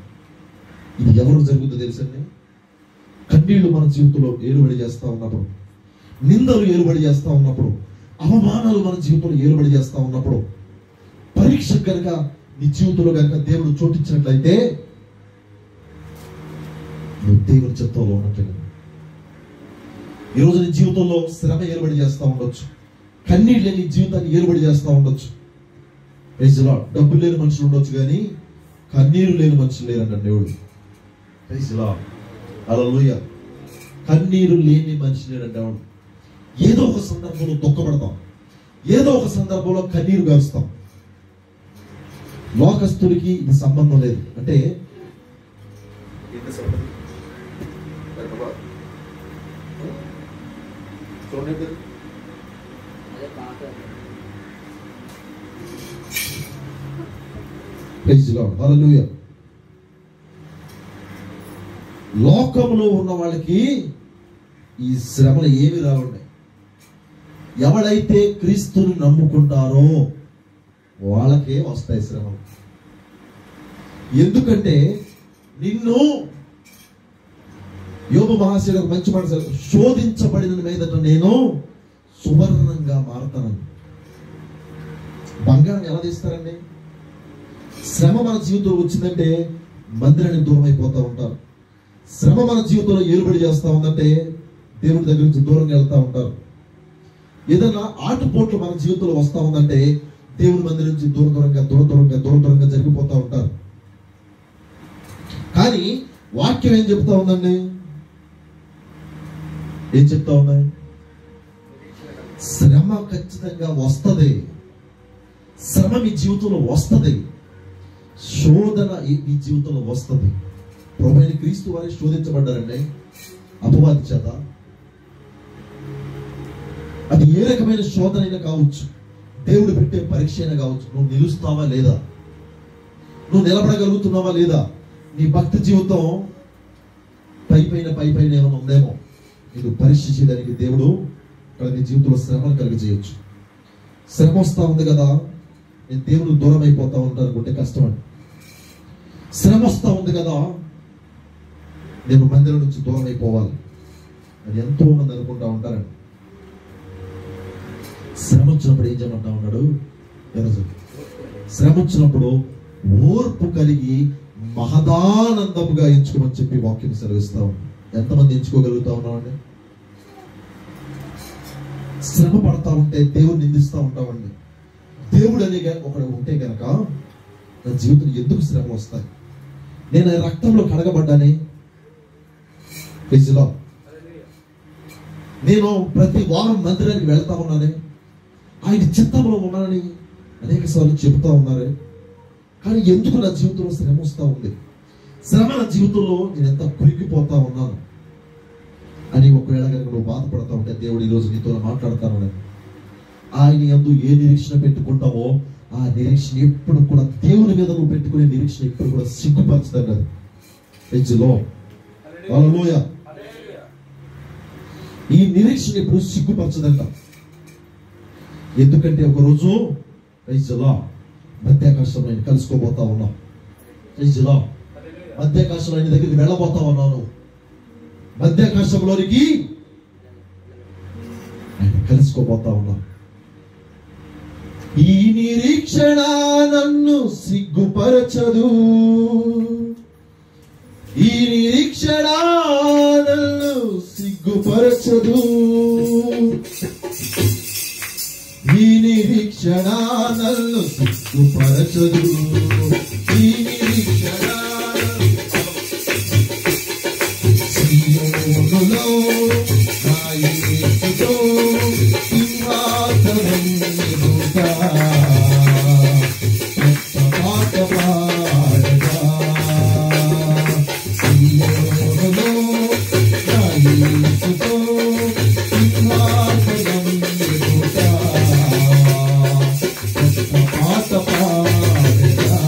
ఇది ఎవరు జరుగుతుందో తెలుసండి? కన్నీళ్లు మన జీవితంలో ఏలుబడి చేస్తా ఉన్నప్పుడు, నిందలు ఏలుబడి చేస్తా ఉన్నప్పుడు, అవమానాలు మన జీవితంలో ఏలుబడి చేస్తా ఉన్నప్పుడు, పరీక్ష కనుక నీ జీవితంలో కనుక దేవుడు చోటించినట్లయితే నువ్వు దేవుని చిత్తంలో ఉన్నట్లుగా. ఈరోజు నీ జీవితంలో శ్రమ ఏలుబడి చేస్తూ ఉండొచ్చు, కన్నీళ్ళు నీ జీవితాన్ని ఏలుబడి చేస్తూ ఉండొచ్చు. Praise the Lord. డబ్బులు లేని మనుషులు ఉండొచ్చు, కానీ కన్నీరు లేని మనుషులు లేరంట దేవుడు. హల్లెలూయా. కన్నీరు లేని మనిషి లేడంటే ఏదో ఒక సందర్భంలో దుఃఖపడతాం, ఏదో ఒక సందర్భంలో కన్నీరు గారుస్తాం. లోకస్తుడికి ఇది సంబంధం లేదు. అంటే హల్లెలూయా. లోకంలో ఉన్న వాళ్ళకి ఈ శ్రమలు ఏమి రావండి. ఎవరైతే క్రీస్తుని నమ్ముకుంటారో వాళ్ళకే వస్తాయి శ్రమలు. ఎందుకంటే నిన్ను యోబు మహాశయుడు ఒక మంచి మాట, శోధించబడిన మీదట నేను సువర్ణంగా మారతాను. బంగారం ఎలా తీస్తారండి? శ్రమ మన జీవితంలో వచ్చిందంటే మందిరానికి దూరం అయిపోతూ ఉంటారు. శ్రమ మన జీవితంలో ఏలుబడి చేస్తూ ఉందంటే దేవుడి దగ్గర నుంచి దూరంగా వెళ్తూ ఉంటారు. ఏదైనా ఆటుపోట్లు మన జీవితంలో వస్తూ ఉందంటే దేవుడి మందిరం నుంచి దూరంగా జరిగిపోతూ ఉంటారు. కానీ వాక్యం ఏం చెప్తా ఉందండి? ఏం చెప్తా ఉన్నాయి? శ్రమ ఖచ్చితంగా వస్తుంది. శ్రమ మీ జీవితంలో వస్తుంది. శోధన మీ జీవితంలో వస్తుంది. ప్రభువైన క్రీస్తు వారు శోధించబడ్డారండి అపవాది చేత. అది ఏ రకమైన శోధన అయినా కావచ్చు, దేవుడు పెట్టే పరీక్ష అయినా కావచ్చు. నువ్వు నిలుస్తావా లేదా, నువ్వు నిలబడగలుగుతున్నావా లేదా, నీ భక్తి జీవితం పై పైన ఏమైనా ఉందేమో నీకు పరీక్ష చేయడానికి దేవుడు నీ జీవితంలో శ్రమను కలిగజేయచ్చు. శ్రమ వస్తా ఉంది కదా, నేను దేవుడు దూరం అయిపోతా ఉంటాను అనుకుంటే కష్టం అండి. శ్రమ వస్తా ఉంది కదా, నేను మందిరం నుంచి దూరం అయిపోవాలి అని ఎంతో మంది అనుకుంటా ఉంటారండి. శ్రమ వచ్చినప్పుడు ఏం చేయమంటా ఉన్నాడు? శ్రమ వచ్చినప్పుడు ఓర్పు కలిగి మహదానందముగా ఎంచుకోమని చెప్పి వాక్యం సెలవిస్తా ఉంది. ఎంతమంది ఎంచుకోగలుగుతా ఉన్నామండి? శ్రమ పడతా ఉంటే దేవుడు నిందిస్తూ ఉంటామండి. దేవుడు అనే ఒకడు ఉంటే కనుక నా జీవితంలో ఎందుకు శ్రమ వస్తాయి? నేను రక్తంలో కడగబడ్డానే, నేను ప్రతి వారం మందిరానికి వెళ్తా ఉన్నానే, ఆయన చిత్తంలో ఉన్నానని అనేక సార్లు చెబుతా ఉన్నారే. కానీ ఎందుకు నా జీవితంలో శ్రమ వస్తూ ఉంది? శ్రమ నా జీవితంలో నేను ఎంత కురిగిపోతా ఉన్నాను అని ఒకవేళ కనుక నువ్వు బాధపడతా ఉంటే దేవుడు ఈరోజు నీతో మాట్లాడతాను. ఆయన యందు ఏ నిరీక్షణ పెట్టుకుంటావో ఆ నిరీక్షణ ఎప్పుడు కూడా దేవుని మీద నువ్వు పెట్టుకునే నిరీక్షణ ఎప్పుడు కూడా సిగ్గుపరచదన్నది. ఈ నిరీక్షణ ఎప్పుడు సిగ్గుపరచదంట. ఎందుకంటే ఒకరోజు మధ్యాకాశంలో ఆయన కలుసుకోబోతా ఉన్నావు. మధ్యాకాశంలో ఆయన దగ్గరికి వెళ్ళబోతా ఉన్నాను. మధ్యాకాశంలోనికి ఆయన కలుసుకోబోతా ఉన్నాను. ఈ నిరీక్షణ నన్ను సిగ్గుపరచదు, ఈ నిరీక్షణ నన్ను సిగ్గుపరచదు, ఈ నిరీక్షణ నన్ను సిగ్గుపరచదు, ఈ నిరీక్షణ సియోనులో నా యేసుతో సింహాసనం ఎదుట పాట పాడగా, సియోనులో నా యేసుతో సింహాసనం ఎదుట పాట పాడగా.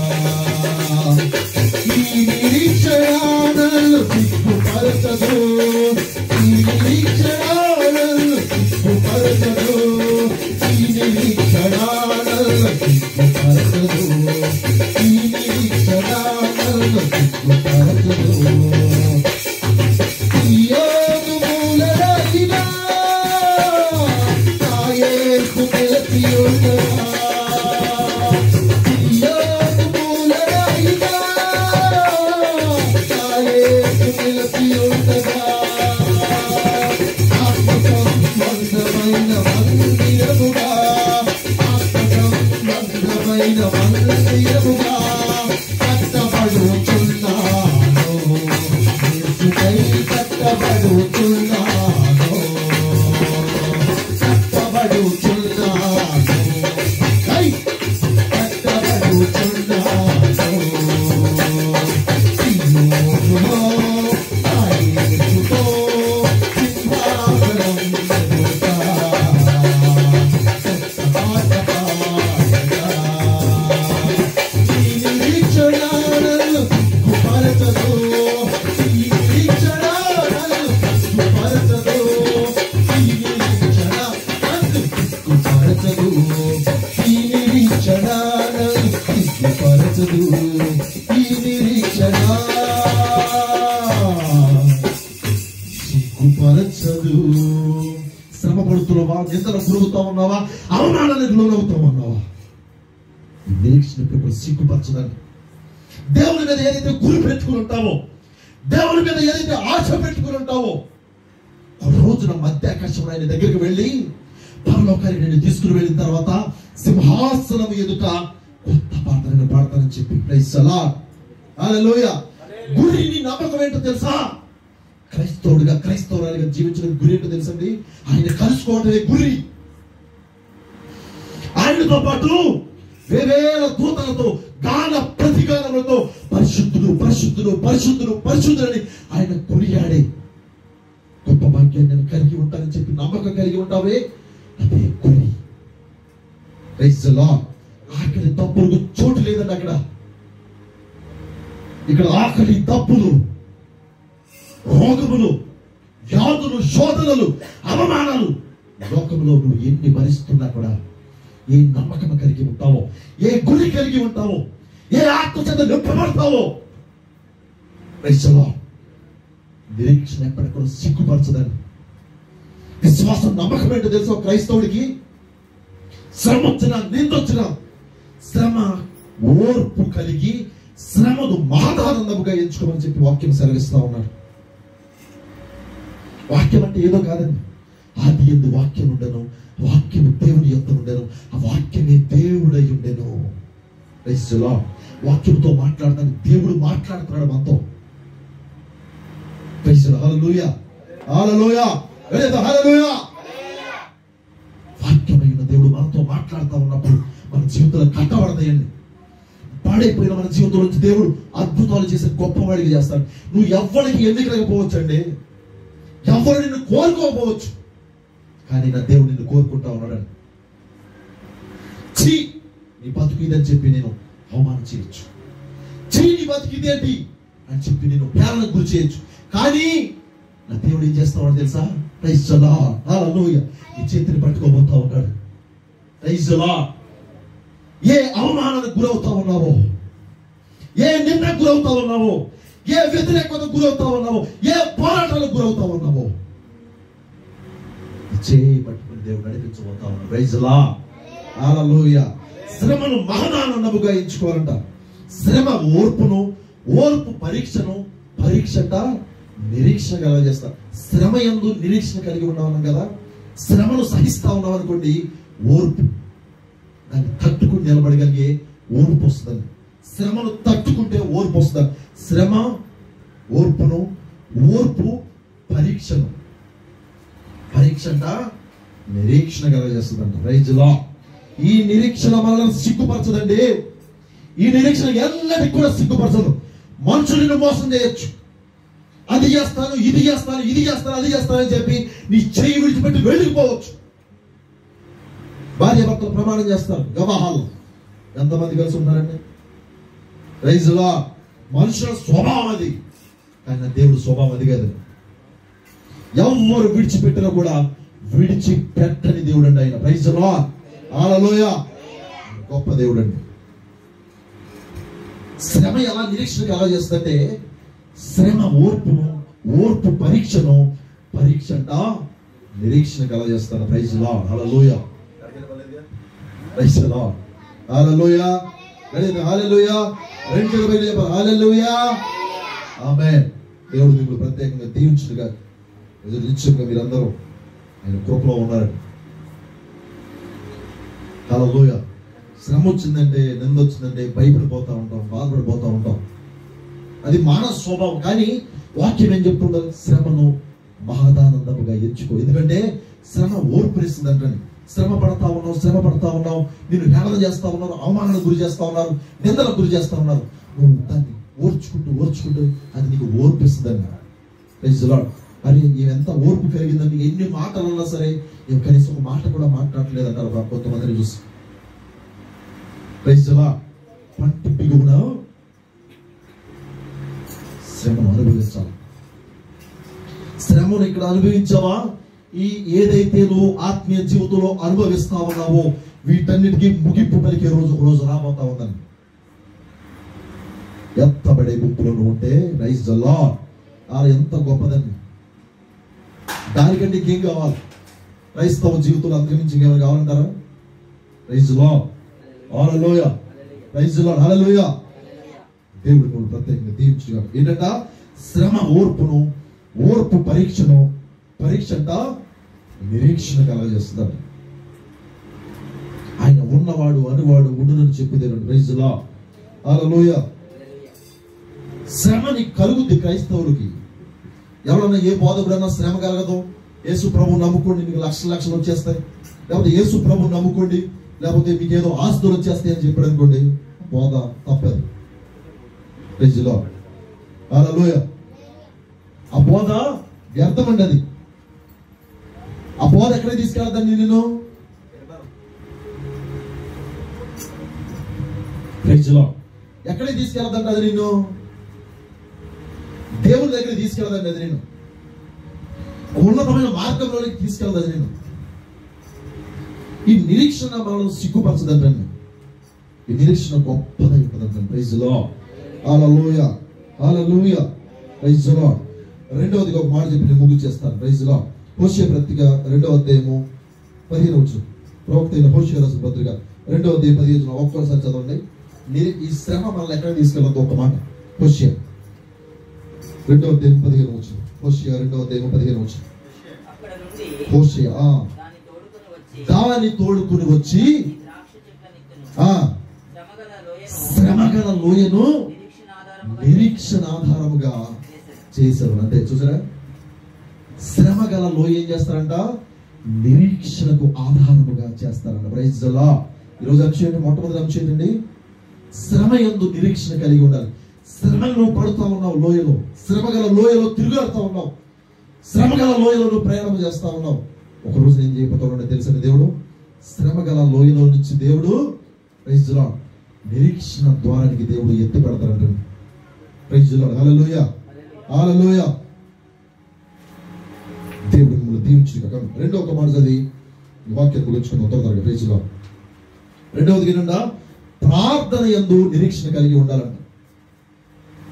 పడుతున్నావా? నిందలకు గురవుతా ఉన్నావా? అవమానానికి లోనవుతా ఉన్నావా? ఈ నిరీక్షణ ఇప్పుడు సిగ్గుపరచదని. దేవుని మీద ఏదైతే గురి పెట్టుకుని ఉంటావో, దేవుని మీద ఏదైతే ఆశ పెట్టుకుని ఉంటావో, ఒక రోజున మధ్యాకాశం ఆయన దగ్గరికి వెళ్ళి పరలోకానికి నేను తీసుకుని వెళ్ళిన తర్వాత సింహాసనం ఎదుట కొత్త పాటలను పాడతానని చెప్పి ప్రైజ్ ది లార్డ్. హల్లెలూయా. గురి నీ నమ్మకం ఏంటో తెలుసా? క్రైస్తవుడిగా క్రైస్తవురాలిగా జీవించడం గురి ఏంటో తెలుసండి? ఆయన కలుసుకోవటమే గురి. ఆయనతో పాటు వేవేల దూతలతో గాన ప్రతిగానములతో పరిశుద్ధుడు పరిశుద్ధుడు పరిశుద్ధుడు పరిశుద్ధుడని ఆయన కొనియాడే గొప్ప భాగ్యాన్ని నేను కలిగి ఉంటానని చెప్పి నమ్మకం కలిగి ఉంటావే, అదే గురి. Praise the Lord. ఆకలి తప్పులకు చోటు లేదండి అక్కడ. ఇక్కడ ఆకలి తప్పులు, రోగములు, వ్యాధులు, శోధనలు, అవమానాలు లోకంలో నువ్వు ఎన్ని భరిస్తున్నా కూడా ఏ నమ్మకం కలిగి ఉంటావో, ఏ గురి కలిగి ఉంటావో, ఏ ఆత్మచేత నింపబడతావో, ప్రైజ్ ది లార్డ్, నిరీక్షణ ఎప్పటికీ కూడా సిగ్గుపరచదని. విశ్వాసం నమ్మకం ఏంటో తెలుసా? క్రైస్తవుడికి శ్రమ వచ్చినా నిందొచ్చినా శ్రమ ఓర్పు కలిగి శ్రమను మహదానందముగా ఎంచుకోమని చెప్పి వాక్యం సెలవిస్తా ఉన్నాడు. వాక్యం అంటే ఏదో కాదండి. ఆది యందు వాక్యం ఉండెను, వాక్యము దేవుని యొద్ద ఉండెను, ఆ వాక్యమే దేవుడై ఉండెను. Praise the Lord. వాక్యంతో మాట్లాడతాను, దేవుడు మాట్లాడుతున్నాడు మనతో. Praise the Lord. Hallelujah, hallelujah, hallelujah. వాక్యమైన దేవుడు మనతో మాట్లాడుతూ ఉన్నప్పుడు మన జీవితంలో కట్టబడతాయండి. పాడైపోయిన మన జీవితంలో నుంచి దేవుడు అద్భుతాలు చేసే గొప్పవాడికి చేస్తాడు. నువ్వు ఎవ్వరికి ఎన్నికలేకపోవచ్చు అండి, ఎవరు నిన్ను కోరుకోకపోవచ్చు, కానీ నా దేవుడు నిన్ను కోరుకుంటా ఉన్నాడని. చీ నీ బతుకు ఇదని చెప్పి నేను అవమానం చేయొచ్చు, చీ నీ బతుకు ఇదేంటి అని చెప్పి నేను ప్రేరణకు గురి చేయొచ్చు, కానీ నా దేవుడు ఏం చేస్తావాడు తెలుసా? Praise the Lord. హల్లెలూయా. ఈ చేతిని పట్టుకోబోతా ఉన్నాడు. Praise the lord. ఏ అవమానానికి గురవుతా ఉన్నావో, ఏ నిందకు గురవుతా ఉన్నావో, ఏ వ్యతిరేకతకు గురవుతా ఉన్నావో, ఏ పోరాటాలకు గురవుతా ఉన్నావో, చేయి పట్టుకుని దేవుడు నడిపించబోతా ఉన్నాడు. Praise the Lord. హల్లెలూయా. శ్రమను మహదానందముగా ఎంచుకోవాలంట. శ్రమ ఓర్పును, ఓర్పు పరీక్షను, పరీక్షట నిరీక్షణ కలగజేస్తారు. శ్రమ యందు నిరీక్షణ కలిగి ఉన్నాం కదా. శ్రమను సహిస్తా ఉన్నాం అనుకోండి, ఓర్పు, దాన్ని తట్టుకుని నిలబడగలిగే ఓర్పు వస్తుందండి. శ్రమను తట్టుకుంటే ఓర్పు వస్తుంది. శ్రమ ఓర్పును, ఓర్పు పరీక్షను, పరీక్షంట నిరీక్షణ కలగజేస్తుందంట. Praise the Lord. ఈ నిరీక్షణ మనల్ని సిగ్గుపరచదండి. ఈ నిరీక్షణ ఎన్నటికి కూడా సిగ్గుపరచదు. మనుషులను మోసం చేయొచ్చు, అది చేస్తాను, ఇది చేస్తాను, ఇది చేస్తాను, అది చేస్తాను అని చెప్పి నీ చెయ్యి విడిచిపెట్టి వెళ్ళిపోవచ్చు. భార్య భర్తలు ప్రమాణం చేస్తారు వివాహాలు. ఎంతమంది కలిసి ఉన్నారండి? Praise the Lord. మనుషుల స్వభావం అది, కానీ దేవుడు స్వభావం అది కాదు. ఎవరు విడిచిపెట్టినా కూడా విడిచిపెట్టని దేవుడు అండి ఆయన. Praise the Lord. హల్లెలూయా. గొప్ప దేవుడు అండి. శ్రమ ఎలా నిరీక్షణకు ఎలా చేస్తుందంటే, శ్రమ ఓర్పును, ఓర్పు పరీక్షను, పరీక్ష అంట నిరీక్షణకు ఎలా చేస్తాను. Praise the Lord. Hallelujah. Praise the Lord. Hallelujah. Hallelujah. రెండు చేతులు చెప్పాలి. హల్లెలూయా. ఆమేన్. దేవుడు మిమ్మల్ని ప్రత్యేకంగా దీవించుగా నిశ్చయంగా మీరందరూ ఆయన కృపలో ఉన్నారండి. హల్లెలూయా. శ్రమ వచ్చిందంటే, నింద వచ్చిందంటే భయపడిపోతా ఉంటాం, బాధపడిపోతా ఉంటాం. అది మానవ స్వభావం. కానీ వాక్యం ఏం చెప్తుంటారు? శ్రమను మహదానందముగా ఎంచుకో. ఎందుకంటే శ్రమ ఓర్పునిస్తుంది అంటండి. శ్రమ పడతా ఉన్నావు, నేను హేళన చేస్తా ఉన్నారు, అవమానాలకు గురి చేస్తా ఉన్నారు, నిందలకు గురి చేస్తా ఉన్నారు. నువ్వు దాన్ని ఓర్చుకుంటూ అది నీకు ఓర్పిస్తుందండి. Praise the lord. అది ఎంత ఓర్పు కలిగిందండి. ఎన్ని మాటలు అన్నా సరే కనీసం ఒక మాట కూడా మాట్లాడలేదు అంటారు కొంతమందిని చూసి. Praise the Lord. పంటి బిగువున శ్రమను అనుభవించాలి. శ్రమను ఇక్కడ అనుభవించావా? ఈ ఏదైతే నువ్వు ఆత్మీయ జీవితంలో అనుభవిస్తా ఉన్నావో వీటన్నిటికీ ముగింపు పలికే రోజు ఒక రోజు రాబోతా ఉందని. ఎత్తబడే గుంపులో నువ్వు ఉంటే ప్రైజ్ ది లార్డ్. ఎంత గొప్పదండి. దానికంటే ఇంకేం కావాలి? క్రైస్తవ జీవితంలో అంతకుమించి ఇంకేమైనా కావాలంటారా? Praise Lord, hallelujah, praise Lord, hallelujah. దేవుడు నువ్వు ప్రత్యేకంగా దీవించుగా. ఏంటంట? శ్రమ ఓర్పును, ఓర్పు పరీక్షను, పరీక్ష అంట నిరీక్షణ కలగజేస్తుందంట. ఆయన ఉన్నవాడు అనువాడు ఉండునని చెప్పేదేనండి. ప్రైజ్ లార్డ్, హల్లెలూయా. శ్రమని కలుగుద్ది క్రైస్తవులకి. ఎవరన్నా ఏ బోధకుడన్నా శ్రమ కలగదు, యేసు ప్రభువు నమ్ముకోండి మీకు లక్షలు వచ్చేస్తాయి, లేకపోతే యేసు ప్రభువు నమ్ముకోండి లేకపోతే మీకు ఏదో ఆస్తులు వచ్చేస్తాయి అని చెప్పాడు అనుకోండి, బోధ తప్పదు. ప్రైజ్ లార్డ్, హల్లెలూయా. ఆ బోధ వ్యర్థమండి. అది ఆ బోధ ఎక్కడికి తీసుకెళ్తాను నేను? ప్రైజ్ లార్డ్, ఎక్కడికి తీసుకెళ్తాంట అది నిన్ను? దేవుని దగ్గర తీసుకెళ్ళదండి అది నేను. ఉన్నతమైన మార్గంలోనికి తీసుకెళ్ళదు అది నేను. ఈ నిరీక్షణ మనల్ని సిగ్గుపరచదండి. ఈ నిరీక్షణ గొప్పదై ఉంటుందండి. ప్రైజ్ లార్డ్, హల్లెలూయా, హల్లెలూయా, ప్రైజ్ లార్డ్. రెండవదిగా ఒక మాట చెప్పి నేను ముగ్గు చేస్తాను. Praise lord. హోషేయ పత్రిక 2వ అధ్యాయము 15వ వచనం. ప్రవక్త అయిన హోషేయ రాసిన పత్రిక 2వ అధ్యాయం 15వ వచనం ఒక్కసారి చదవండి. ఈ శ్రమ మనల్ని ఎక్కడ తీసుకెళ్ళదు? ఒక మాట. హోషేయ 2వ అధ్యాయం 15వ వచనం. హోషేయ 2వ అధ్యాయం 15వ వచనం. హోషేయ దాని తోడుకుని వచ్చి శ్రమగల లోయను నిరీక్షణ ఆధారముగా చేశారు. అంటే చూసారా, శ్రమగల లోయ ఏం చేస్తారంట? నిరీక్షణకు ఆధారముగా చేస్తారంట. Praise the Lord. ఈరోజు అంశం, మొట్టమొదటి అంశం ఏంటండి? శ్రమ యందు నిరీక్షణ కలిగి ఉండాలి. శ్రమలో పడుతూ ఉన్నావు, లోయలో, శ్రమగల లోయలో తిరుగాడుతూ ఉన్నావు, శ్రమగల లోయలో నువ్వు ప్రయాణం చేస్తా ఉన్నావు. ఒకరోజు నేను చేయబోతాను తెలుసండి, దేవుడు శ్రమగల లోయలో నుంచి దేవుడు ప్రైజ్ ది లార్డ్ నిరీక్షణ ద్వారానికి దేవుడు ఎత్తి పెడతారంట. ప్రైజ్ ది లార్డ్, హల్లెలూయా, హల్లెలూయా. దేవుడు మిమ్మల్ని దీవించుగాక. రెండో ఒక మాట చదివి వాక్యం గురించి తొందరగా. Praise the Lord. రెండవది ఏంటంటే ప్రార్థన యందు నిరీక్షణ కలిగి ఉండాలంట.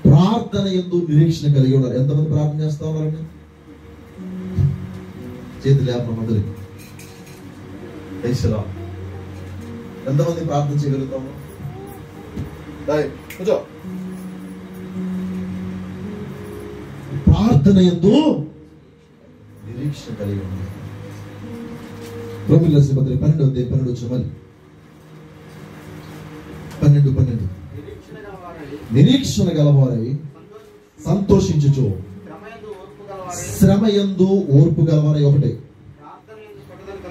ప్రార్థన యందు నిరీక్షణ కలిగి ఉండాలి. ఎంతమంది ప్రార్థన చేస్తా ఉన్నారండి? చేతులు లేపడం మొదలు. ఎంతమంది ప్రార్థన చేయగలుగుతాము? ప్రార్థన యందు నిరీక్షణ కలిగి ఉండాలి. రోమీయులకు రాసిన పత్రిక 12వ అధ్యాయం 12వ వచనం. మళ్ళీ 12 నిరీక్షణ గలవారై సంతోషించుచు శ్రమ యందు ఓర్పు గలవారై. ఒకటే,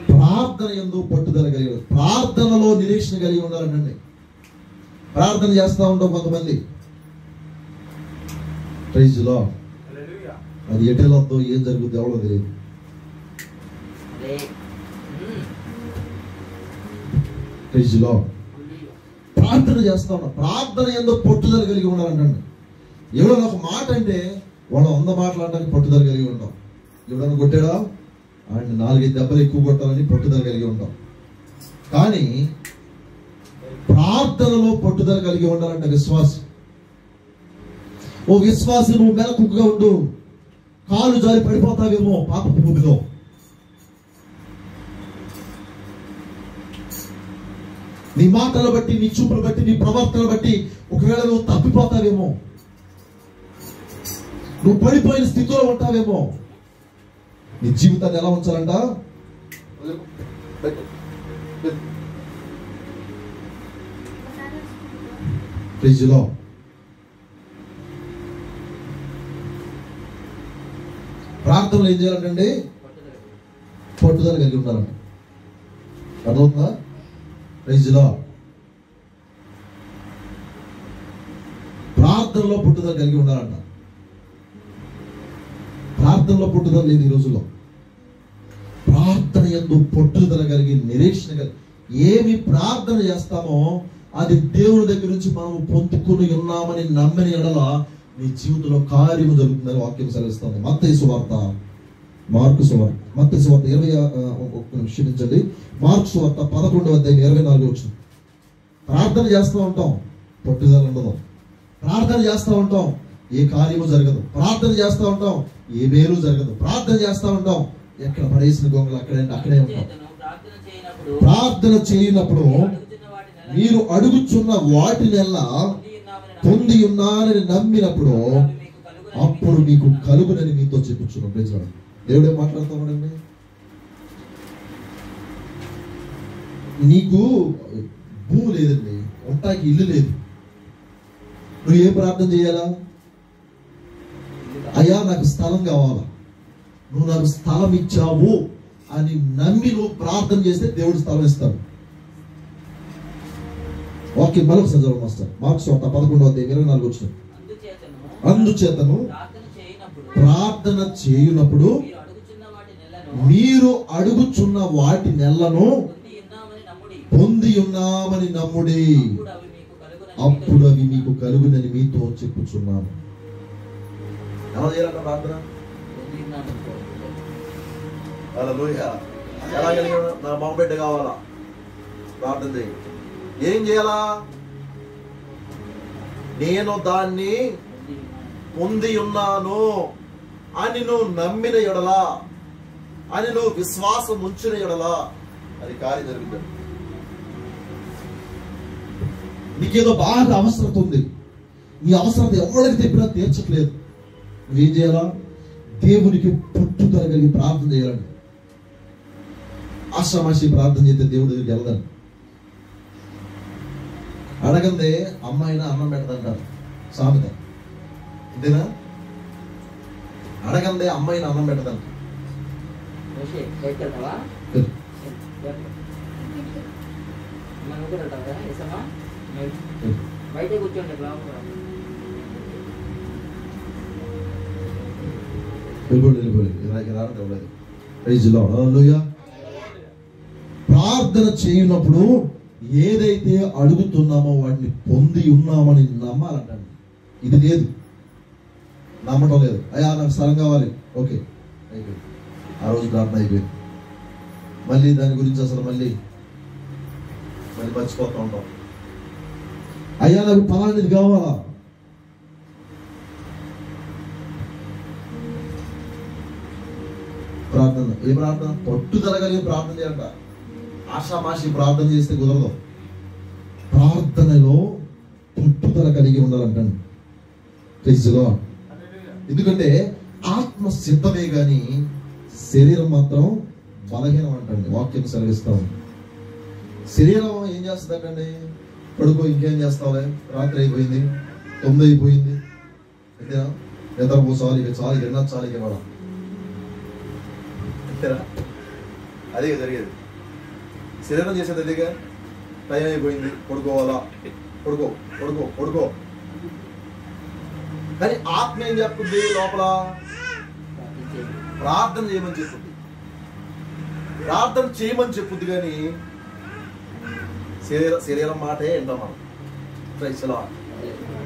ప్రార్థన యందు పట్టుదల కలిగి ఉండాలి. ప్రార్థనలో నిరీక్షణ కలిగి ఉండాలండి. ప్రార్థన చేస్తా ఉంటాం కొంతమంది, ప్రైజ్ లార్డ్, అది ఎటెలొద్దో ఏం జరుగుతుందో ఎవరో తెలియదు. Praise Lord. ప్రార్థన చేస్తా ఉన్నాం, ప్రార్థన యందు పట్టుదల కలిగి ఉండాలంటండి. ఎవడన్నా ఒక మాట అంటే వాళ్ళు 100 మాట్లాడడానికి పట్టుదల కలిగి ఉంటాం. ఎవడన్నా కొట్టాడా ఆయన 4-5 దెబ్బలు ఎక్కువ కొట్టాలని పట్టుదల కలిగి ఉంటాం. కానీ ప్రార్థనలో పట్టుదల కలిగి ఉండాలంటే విశ్వాసం. ఓ విశ్వాసం, నువ్వు మెలకుగా ఉండు, కాలు జారి పడిపోతావేమో పాపపు భూమిలో. నీ మాటలు బట్టి, నీ చూపులు బట్టి, నీ ప్రవర్తన బట్టి ఒకవేళ నువ్వు తప్పిపోతావేమో, నువ్వు పడిపోయిన స్థితిలో ఉంటావేమో. నీ జీవితాన్ని ఎలా ఉంచాలంట? Praise lord. ప్రార్థనలు ఏం చేయాలంటే పట్టుదల కలిగి ఉండాలంట. అర్థమవుతుందా? Praise Lord. ప్రార్థనలో పట్టుదల కలిగి ఉండాలంట. ప్రార్థనలో పట్టుదల లేదు ఈ రోజుల్లో. ప్రార్థన యందు పట్టుదల కలిగి నిరీక్షణ కలిగి ఏమి ప్రార్థన చేస్తామో అది దేవుని దగ్గర నుంచి మనం పొందుకుని ఉన్నామని నమ్మిన ఎడల నీ జీవితంలో కార్యము జరుగుతుందని వాక్యం సెలవిస్తుంది. మత్తయి సువార్త, మార్కు సువార్త, మత్తయి సువార్త 20 క్షమించండి, మార్కు సువార్త 11వ అధ్యాయం 24 వచనం. ప్రార్థన చేస్తూ ఉంటాం, పట్టుదల ఉండదు. ప్రార్థన చేస్తూ ఉంటాం, ఏ కార్యము జరగదు. ప్రార్థన చేస్తూ ఉంటాం, ఏ మేలు జరగదు. ప్రార్థన చేస్తూ ఉంటాం, ఎక్కడ పడేసిన గొంగలు అక్కడే ఉంటాం. ప్రార్థన చేయనప్పుడు మీరు అడుగుచున్న వాటినెల్లా పొంది ఉన్నానని నమ్మినప్పుడు అప్పుడు మీకు కలుగునని మీతో చెప్పుచున్నాం. ప్రేక్షకుడు దేవుడే మాట్లాడుతామండి. నీకు భూమి లేదండి, ఉంటాకి ఇల్లు లేదు, నువ్వు ఏం ప్రార్థన చేయాలా? అయ్యా నాకు స్థలం కావాలా, నువ్వు నాకు స్థలం ఇచ్చావు అని నమ్మి నువ్వు ప్రార్థన చేస్తే దేవుడు స్థలం ఇస్తాడు. వాక్యం మరొకసారి చదవండి మాస్టర్. మార్క్స్ 11:24 అందుచేతను ప్రార్థన చేయునప్పుడు మీరు అడుగుచున్న వాటి నెలను పొంది ఉన్నామని నమ్ముడి, అప్పుడు అవి మీకు కలుగునని మీతో చెప్పుచున్నాను. ఎలా చేయాలంట ప్రార్థన? నా మగబిడ్డ కావాలా, ప్రార్థన చేయి. ఏం చేయాలా? నేను దాన్ని పొంది ఉన్నాను అని నువ్వు నమ్మిన ఎడలా, అని నువ్వు విశ్వాసం ఉంచిన ఎడలా అది కార్యం జరుగుతుంది. నీకేదో బాగా అవసరత ఉంది, నీ అవసరత ఎవరికి చెప్పినా తీర్చట్లేదు, నువ్వేం చేయాలా? దేవునికి పట్టుదల కలిగి ప్రార్థన చేయాలండి. ఆషామాషి ప్రార్థన చేస్తే దేవుడి దగ్గరికి వెళ్దాం. అడగందే అమ్మాయినా అన్నం పెడతాంటారు సామెత, అంతేనా? అడగందే అమ్మాయిని అన్నం పెడతాను. బయట కూర్చోండి. ప్రార్థన చేయనప్పుడు ఏదైతే అడుగుతున్నామో వాటిని పొంది ఉన్నామని నమ్మాలంటండి. ఇది లేదు, నమ్మటం లేదు. అయ్యా నాకు స్థలం కావాలి, ఓకే అయిపోయింది, ఆ రోజు ప్రార్థన అయిపోయింది. మళ్ళీ దాని గురించి అసలు మళ్ళీ మర్చిపోతూ ఉంటాం. అయ్యా నాకు పలానిది కావాలా, ప్రార్థన. ఏ ప్రార్థన? పట్టుదల కలిగి ప్రార్థన చేయంట. ఆషామాషి ప్రార్థన చేస్తే కుదరదు. ప్రార్థనలో పట్టుదల కలిగి ఉండాలంటండి. ఎందుకంటే ఆత్మ సిద్ధమే గాని శరీరం మాత్రం బలహీనం అంటండి. వాక్యం సెలవిస్తాం. శరీరం ఏం చేస్తుందంటండి? పడుకో, ఇంకేం చేస్తావులే, రాత్రి అయిపోయింది, 9 అయిపోయింది, అంతేనా, నిద్రపోసాలి, ఇక చాలు, ఎన్న చాలు, ఇక వాడ, అంతేనా? అదే జరిగేది. శరీరం చేసేది అదేగా, టైం అయిపోయింది, పడుకోవాలా, పడుకో పడుకో పడుకో. కానీ ఆత్మ ఏం చెప్తుంది? లోపల ప్రార్థన చేయమని చెప్పుద్ది, ప్రార్థన చేయమని చెప్పుద్ది. కానీ శరీరం మాటే వింటాం మనం.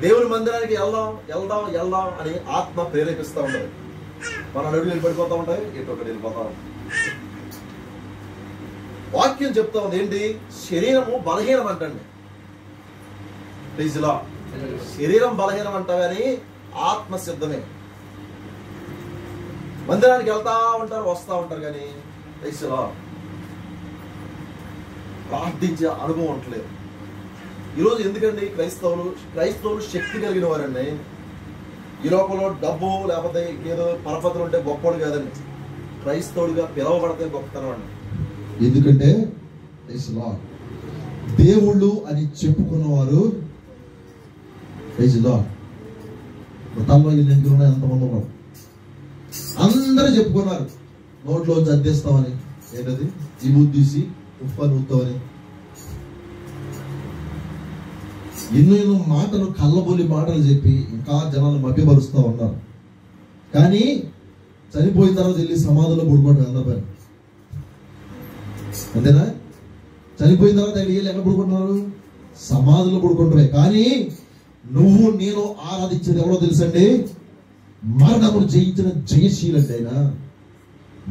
దేవుని మందిరానికి వెళ్దాం వెళ్దాం వెళ్దాం అని ఆత్మ ప్రేరేపిస్తూ ఉంటుంది. మన అడుగులు వెళ్ళిపడిపోతూ ఉంటాయి, ఎటు ఒకటి వెళ్ళిపోతా ఉంటాయి. వాక్యం చెప్తా ఉంది ఏంటి? శరీరము బలహీనం అంటండి. శరీరం బలహీనం అంట, కానీ ఆత్మ సిద్ధమే. మందిరానికి వెళ్తా ఉంటారు, వస్తూ ఉంటారు, కానీ ప్రార్థించే అనుభవం ఉండలేదు. ఈరోజు ఎందుకండి క్రైస్తవులు శక్తి కలిగిన వారండి. ఈ లోపల డబ్బు లేకపోతే ఏదో పరపతులు ఉంటే గొప్పవాడు కాదండి. క్రైస్తవుడిగా పిలవబడితే గొప్పతనం అండి. ఎందుకంటే దేవుళ్ళు అని చెప్పుకున్నవారు తల్లో ఇంటికి ఉన్నాయి, ఎంతమంది ఉన్నారు, అందరూ చెప్పుకున్నారు. నోట్లోంచి అద్దెస్తామని, ఏంటది ఈ బుద్ధీసి ఉప్పని ఉత్తమని, ఎన్నో మాటలు, కళ్ళబొల్లి మాటలు చెప్పి ఇంకా జనాలు మభ్యపరుస్తూ ఉన్నారు. కానీ చనిపోయిన తర్వాత వెళ్ళి సమాధిలో పడుకోవడం అందరి పని, అంతేనా? చనిపోయిన తర్వాత వీళ్ళు ఎక్కడ పడుకుంటున్నారు? సమాధిలో పడుకుంటారే. కానీ నువ్వు నేను ఆరాధించేది ఎవరో తెలుసండి? మరణమును జయించిన జయశీలండి. ఆయన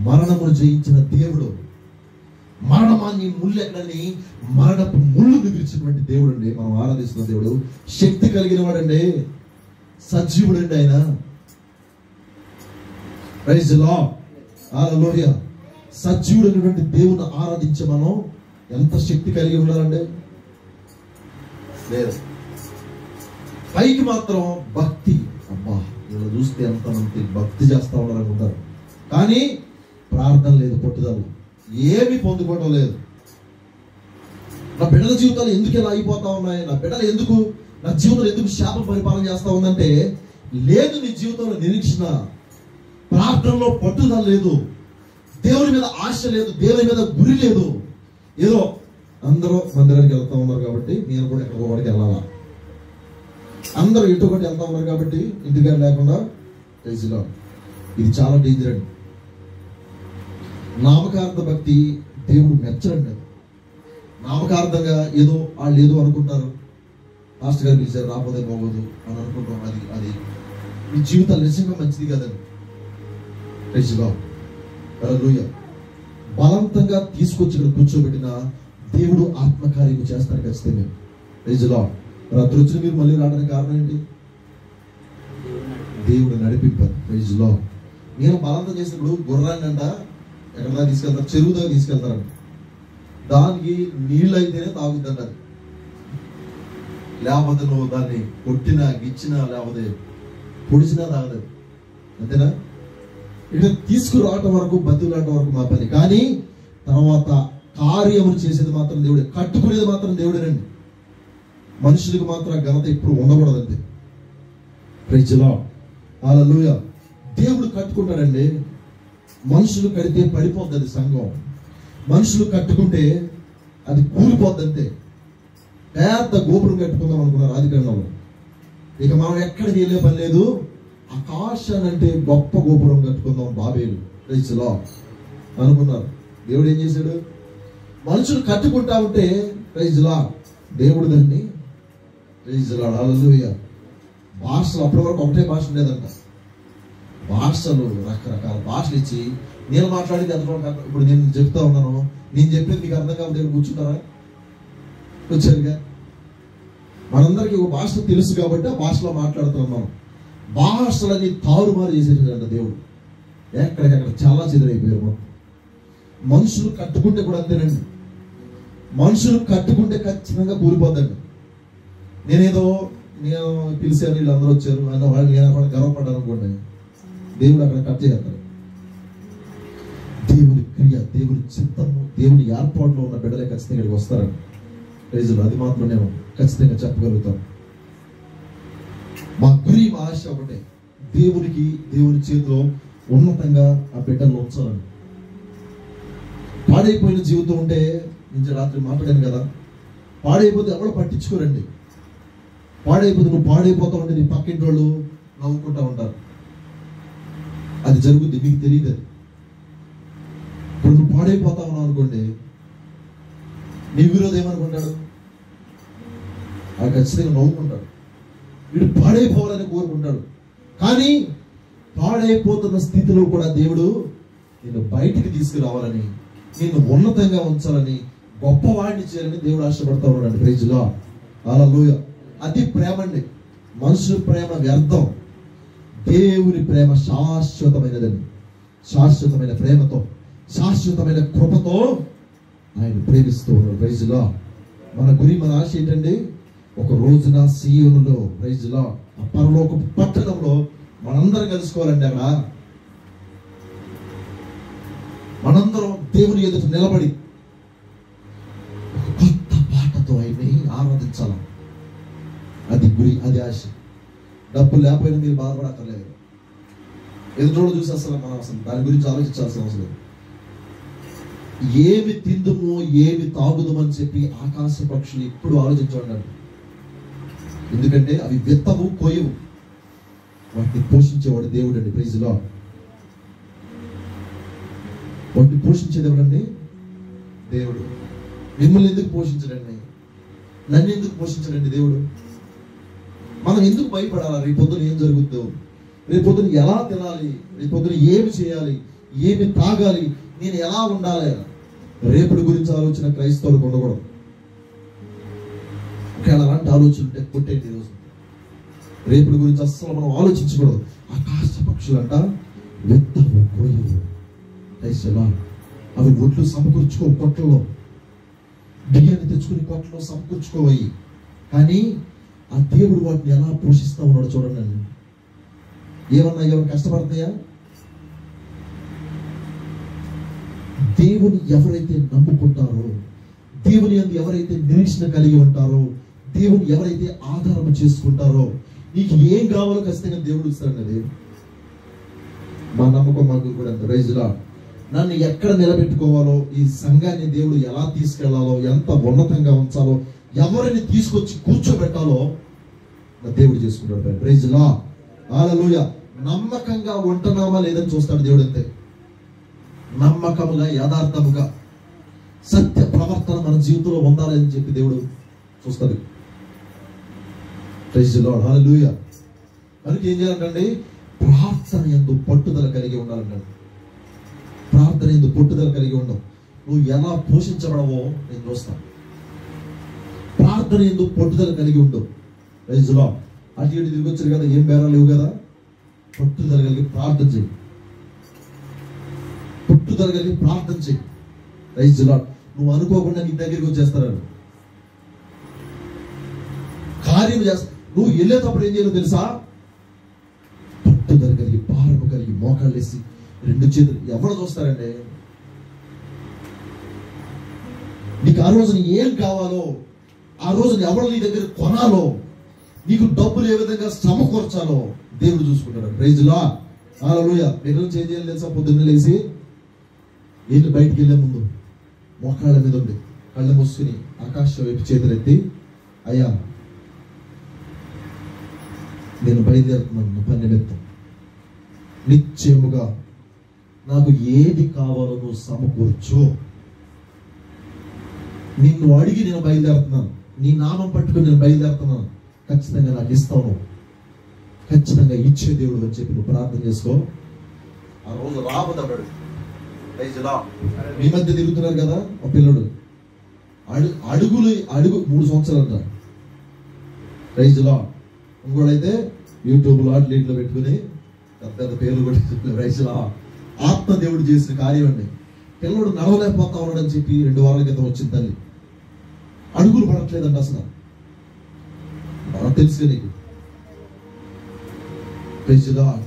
మరణమును జయించిన దేవుడు. మరణమాన్ని ముళ్ళెక్కడని మరణపు ముళ్ళు విరిచినటువంటి దేవుడు అండి మనం ఆరాధిస్తున్న దేవుడు. శక్తి కలిగిన వాడండి, సజీవుడండి ఆయన. ప్రైజ్ ది లార్డ్, హల్లెలూయా. సజీవుడైనటువంటి దేవుని ఆరాధించే మనం ఎంత శక్తి కలిగి ఉండాలండి? లేదు. పైకి మాత్రం భక్తి, అబ్బా వీళ్ళు చూస్తే ఎంతమంది భక్తి చేస్తా ఉన్నారనుకుంటారు, కానీ ప్రార్థన లేదు, పట్టుదల ఏమి పొందుకోవడం లేదు. నా బిడ్డల జీవితాలు ఎందుకు ఇలా అయిపోతా ఉన్నాయి, నా బిడ్డలు ఎందుకు, నా జీవితంలో ఎందుకు శాపం పరిపాలన చేస్తా ఉందంటే, లేదు నీ జీవితంలో నిరీక్షణ, ప్రార్థనలో పట్టుదల లేదు, దేవుని మీద ఆశ లేదు, దేవుని మీద గురి లేదు. ఏదో అందరూ మందిరానికి వెళ్తా ఉన్నారు కాబట్టి నేను కూడా ఎక్కడ ఒకటికి వెళ్ళాలా, అందరూ ఇటు ఒకటి వెళ్తా ఉన్నారు కాబట్టి ఇంటికి లేకుండా చేసిలా. ఇది చాలా డేంజర్ అండి. నామకార్థ భక్తి దేవుడు మెచ్చడండి. నామకార్థంగా ఏదో వాళ్ళు ఏదో అనుకుంటారు, మాస్టర్ గారు పిలిచారు రాకపోతే పోవద్దు అని అనుకుంటాం. అది మీ జీవితాలు నిజంగా మంచిది కదండి. హల్లెలూయా. బలవంతంగా తీసుకొచ్చి ఇక్కడ కూర్చోబెట్టిన దేవుడు ఆత్మకార్యము చేస్తారు ఖచ్చితంగా. Praise Lord. రాత్రి వచ్చిన మీరు మళ్ళీ రావడానికి కారణం ఏంటి? దేవుడు నడిపింపారు. Praise Lord. నేను బలవంతం చేసినప్పుడు గుర్రాన్ని అంట ఎక్కడ తీసుకెళ్తారు, చెరువు దగ్గర తీసుకెళ్తారంట. దానికి నీళ్ళు అయితేనే తాగుద్దంట, అది లేకపోతే నువ్వు దాన్ని కొట్టినా గిచ్చినా లేకపోతే పొడిచినా తాగదు. అంతేనా? ఇక్కడ తీసుకురావటం వరకు బతుకులాడటం వరకు మా పని, కానీ తర్వాత కార్యములు చేసేది మాత్రం దేవుడే, కట్టుకునేది మాత్రం దేవుడేనండి. మనుషులకు మాత్రం ఘనత ఇప్పుడు ఉండకూడదండి. Praise Lord. హల్లెలూయా. దేవుడు కట్టుకుంటాడండి. మనుషులు కడితే పడిపోద్ది అది సంఘం, మనుషులు కట్టుకుంటే అది కూలిపోద్ది అంతే. పెద్ద గోపురం కట్టుకుందాం అనుకున్నారు ఆదికాండంలో, ఇక మనం ఎక్కడికి వెళ్ళే పని లేదు, ఆకాశానంటే గొప్ప గోపురం కట్టుకుందాం బాబేలు, ప్రైజ్ లార్డ్ అనుకున్నారు. దేవుడు ఏం చేశాడు? మనుషులు కట్టుకుంటా ఉంటే ప్రైజ్ లార్డ్ దేవుడు దాన్ని ప్రైజ్ లార్డ్ హల్లెలూయా. భాషలు అప్పటి వరకు ఒకటే భాష ఉండేదంట, భాషలు రకరకాల భాషలు ఇచ్చి నేను మాట్లాడేది అంత. ఇప్పుడు నేను చెప్తా ఉన్నాను, నేను చెప్పేది మీకు అర్థం కాదు, దేవుడు కూర్చుంటారా? వచ్చారుగా. మనందరికీ ఒక భాష తెలుసు కాబట్టి ఆ భాషలో మాట్లాడుతున్నాం. మనం భాషలని తారుమారు చేసేటంట దేవుడు, ఎక్కడికక్కడ చాలా చెదిరైపోయారు. మనం మనుషులు కట్టుకుంటే కూడా అంతేనండి. మనుషులు కట్టుకుంటే ఖచ్చితంగా కూలిపోద్దండి. నేను పిలిచాను, వీళ్ళందరూ వచ్చారు అన్న వాళ్ళు నేను కూడా గర్వపడ్డాను అనుకోండి, దేవుడు అక్కడ కట్ చేస్తారు. దేవుని క్రియ, దేవుని చిత్తము, దేవుని ఏర్పాటులో ఉన్న బిడ్డలే ఖచ్చితంగా ఇక్కడికి వస్తారండి. Praise Lord. అది మాత్రం నేను ఖచ్చితంగా చెప్పగలుగుతాను. మా గురి, మా ఆశ ఒకటే, దేవునికి దేవుని చేతిలో ఉన్నతంగా ఆ బిడ్డలు ఉంచాలని. పాడైపోయిన జీవితం ఉంటే, నేను రాత్రి మాట్లాడాను కదా, పాడైపోతే ఎవరు పట్టించుకోరండి. పాడైపోతే నువ్వు పాడైపోతా ఉంటే నీ పక్కింటి వాళ్ళు నవ్వుకుంటా ఉంటారు. అది జరుగుద్ది, మీకు తెలియదు. అది ఇప్పుడు నువ్వు పాడైపోతా ఉన్నావు అనుకోండి, నీ విరోధం ఏమనుకుంటాడు? అది ఖచ్చితంగా నవ్వుకుంటాడు. వీడు పాడైపోవాలని కోరుకుంటాడు. కానీ పాడైపోతున్న స్థితిలో కూడా దేవుడు నిన్ను బయటికి తీసుకురావాలని, నిన్ను ఉన్నతంగా ఉంచాలని, గొప్పవాడిని చేయాలని దేవుడు ఆశపడతా ఉన్నాడు. Praise Lord. హల్లెలూయా. అది ప్రేమ అండి. మనుషుల ప్రేమ వ్యర్థం, దేవుని ప్రేమ శాశ్వతమైనదండి. శాశ్వతమైన ప్రేమతో, శాశ్వతమైన కృపతో ఆయన ప్రేమిస్తూ ఉన్నాడు. Praise Lord. మన గురి, మన ఆశ ఏంటండి? ఒక రోజున సీయోనులో, ప్రైజ్ లార్డ్, ఆ పరలోక పట్టణంలో మనందరం కలుసుకోవాలండి. అక్కడ మనందరం దేవుని ఎదుట నిలబడి ఒక కొత్త పాటతో ఆయన్ని ఆరాధించాలి. అది గురి, అది ఆశ. డబ్బు లేకపోయినా మీరు బాధపడక్కర్లేదు. ఎదుటోడు చూసి అసలు మనం అసలు దాని గురించి ఆలోచించాల్సిన అవసరం లేదు. ఏమి తిందుమో ఏమి తాగుదామని చెప్పి ఆకాశ పక్షులు ఎప్పుడు ఆలోచించండి. ఎందుకంటే అవి విత్తవు, కోయవు, వాటిని పోషించేవాడు దేవుడు అండి. Praise Lord. వాటిని పోషించేది ఎవరండి? దేవుడు. మిమ్మల్ని ఎందుకు పోషించడండి? నన్ను ఎందుకు పోషించడండి దేవుడు? మనం ఎందుకు భయపడాలి? రేపొద్దున ఏం జరుగుతుందో, రేపొద్దున ఎలా తినాలి, రేపొద్దున ఏమి చేయాలి, ఏమి తాగాలి, నేను ఎలా ఉండాలి, రేపటి గురించి ఆలోచన క్రైస్తవులకు ఉండకూడదు. ఒకవేళ అలాంటి ఆలోచన ఉంటే కొట్టేది ఈరోజు. రేపటి గురించి అస్సలు మనం ఆలోచించకూడదు. ఆకాశ పక్షులంట విత్తవు, కోయవు. అవి ఒట్లు సమకూర్చుకో, కొట్టలో బియ్యాన్ని తెచ్చుకుని కొట్టలో సమకూర్చుకోవయి. కానీ ఆ దేవుడు వాటిని ఎలా పోషిస్తా ఉన్నాడు చూడండి. ఏమన్నా ఎవరు కష్టపడతాయా? దేవుని ఎవరైతే నమ్ముకుంటారో, దేవుని యందు ఎవరైతే నిరీక్షణ కలిగి ఉంటారో, దేవుని ఎవరైతే ఆధారం చేసుకుంటారో, నీకు ఏం కావాలో ఖచ్చితంగా దేవుడు ఇస్తాడన్నది మా నమ్మకం. మాకు కూడా రైజులా నన్ను ఎక్కడ నిలబెట్టుకోవాలో, ఈ సంఘాన్ని దేవుడు ఎలా తీసుకెళ్లాలో, ఎంత ఉన్నతంగా ఉంచాలో, ఎవరిని తీసుకొచ్చి కూర్చోబెట్టాలో నా దేవుడు చేసుకుంటాడు. రైజులా హల్లెలూయా. నమ్మకంగా ఉంటున్నామా లేదని చూస్తాడు దేవుడు. అంతే, నమ్మకముగా యథార్థముగా సత్య ప్రవర్తన మన జీవితంలో ఉండాలని చెప్పి దేవుడు చూస్తాడు. ప్రైజ్ ది లార్డ్, హల్లెలూయా. మనకి ఏం చేయాలంటే ప్రార్థన యందు పట్టుదల కలిగి ఉండాలంటాడు. ప్రార్థన యందు పట్టుదల కలిగి ఉండవు. నువ్వు ఎలా పోషించబడవో నేను చూస్తాను. ప్రార్థన యందు పట్టుదల కలిగి ఉండవు. Praise the Lord. అటు ఇటు తిరిగి వచ్చారు కదా, ఏం బేరాలు లేవు కదా. పట్టుదల కలిగి ప్రార్థన చేయి, పట్టుదల కలిగి ప్రార్థన చేయి. Praise the Lord. నువ్వు అనుకోకుండా నీ దగ్గరికి వచ్చేస్తారు, కార్యం చేస్తా. నువ్వు వెళ్ళేటప్పుడు ఏం చేయాలో తెలుసా? పట్టుదల కలిగి, భారము కలిగి, మోకాళ్ళు వేసి, రెండు చేతులు. ఎవరు చూస్తారండి? నీకు ఆ రోజున ఏం కావాలో, ఆ రోజున ఎవరు నీ దగ్గర కొనాలో, నీకు డబ్బులు ఏ విధంగా సమకూర్చాలో దేవుడు చూసుకుంటాడు. ప్రైజ్ ది లార్డ్, హల్లెలూయా. మీరు ఏం చేయాలి తెలుసా? పొద్దున్న లేసి ఏంటి, బయటికి వెళ్ళే ముందు మోకాళ్ళ మీద ఉండి కళ్ళు మూసుకుని ఆకాశం వైపు చేతులెత్తి, అయ్యా నేను బయలుదేరుతున్నాను పని నిమిత్తం, నిశ్చయముగా నాకు ఏది కావాలో నువ్వు సమకూర్చు. నిన్ను అడిగి నేను బయలుదేరుతున్నాను, నీ నామం పట్టుకుని నేను బయలుదేరుతున్నాను, ఖచ్చితంగా నాకు ఇస్తావు, ఖచ్చితంగా ఇచ్చే దేవుడు అని చెప్పి నువ్వు ప్రార్థన చేసుకో. ఆ రోజు రాబోతాడు. మీ మధ్య తిరుగుతున్నారు కదా ఆ పిల్లడు, అడుగు 3 సంవత్సరాలు అంట. Praise the Lord. ఇంకోడైతే యూట్యూబ్ లో అట్లీట్లో పెట్టుకుని పెద్ద పేర్లు కూడా. Praise the Lord. ఆత్మ దేవుడు చేసిన కార్యం అండి. పిల్లడు నడవలేకపోతా ఉన్నాడని చెప్పి 2 వారాల క్రితం వచ్చింది తల్లి. అడుగులు పడట్లేదంట అసలు. తెలుసు నీకు. Praise the Lord.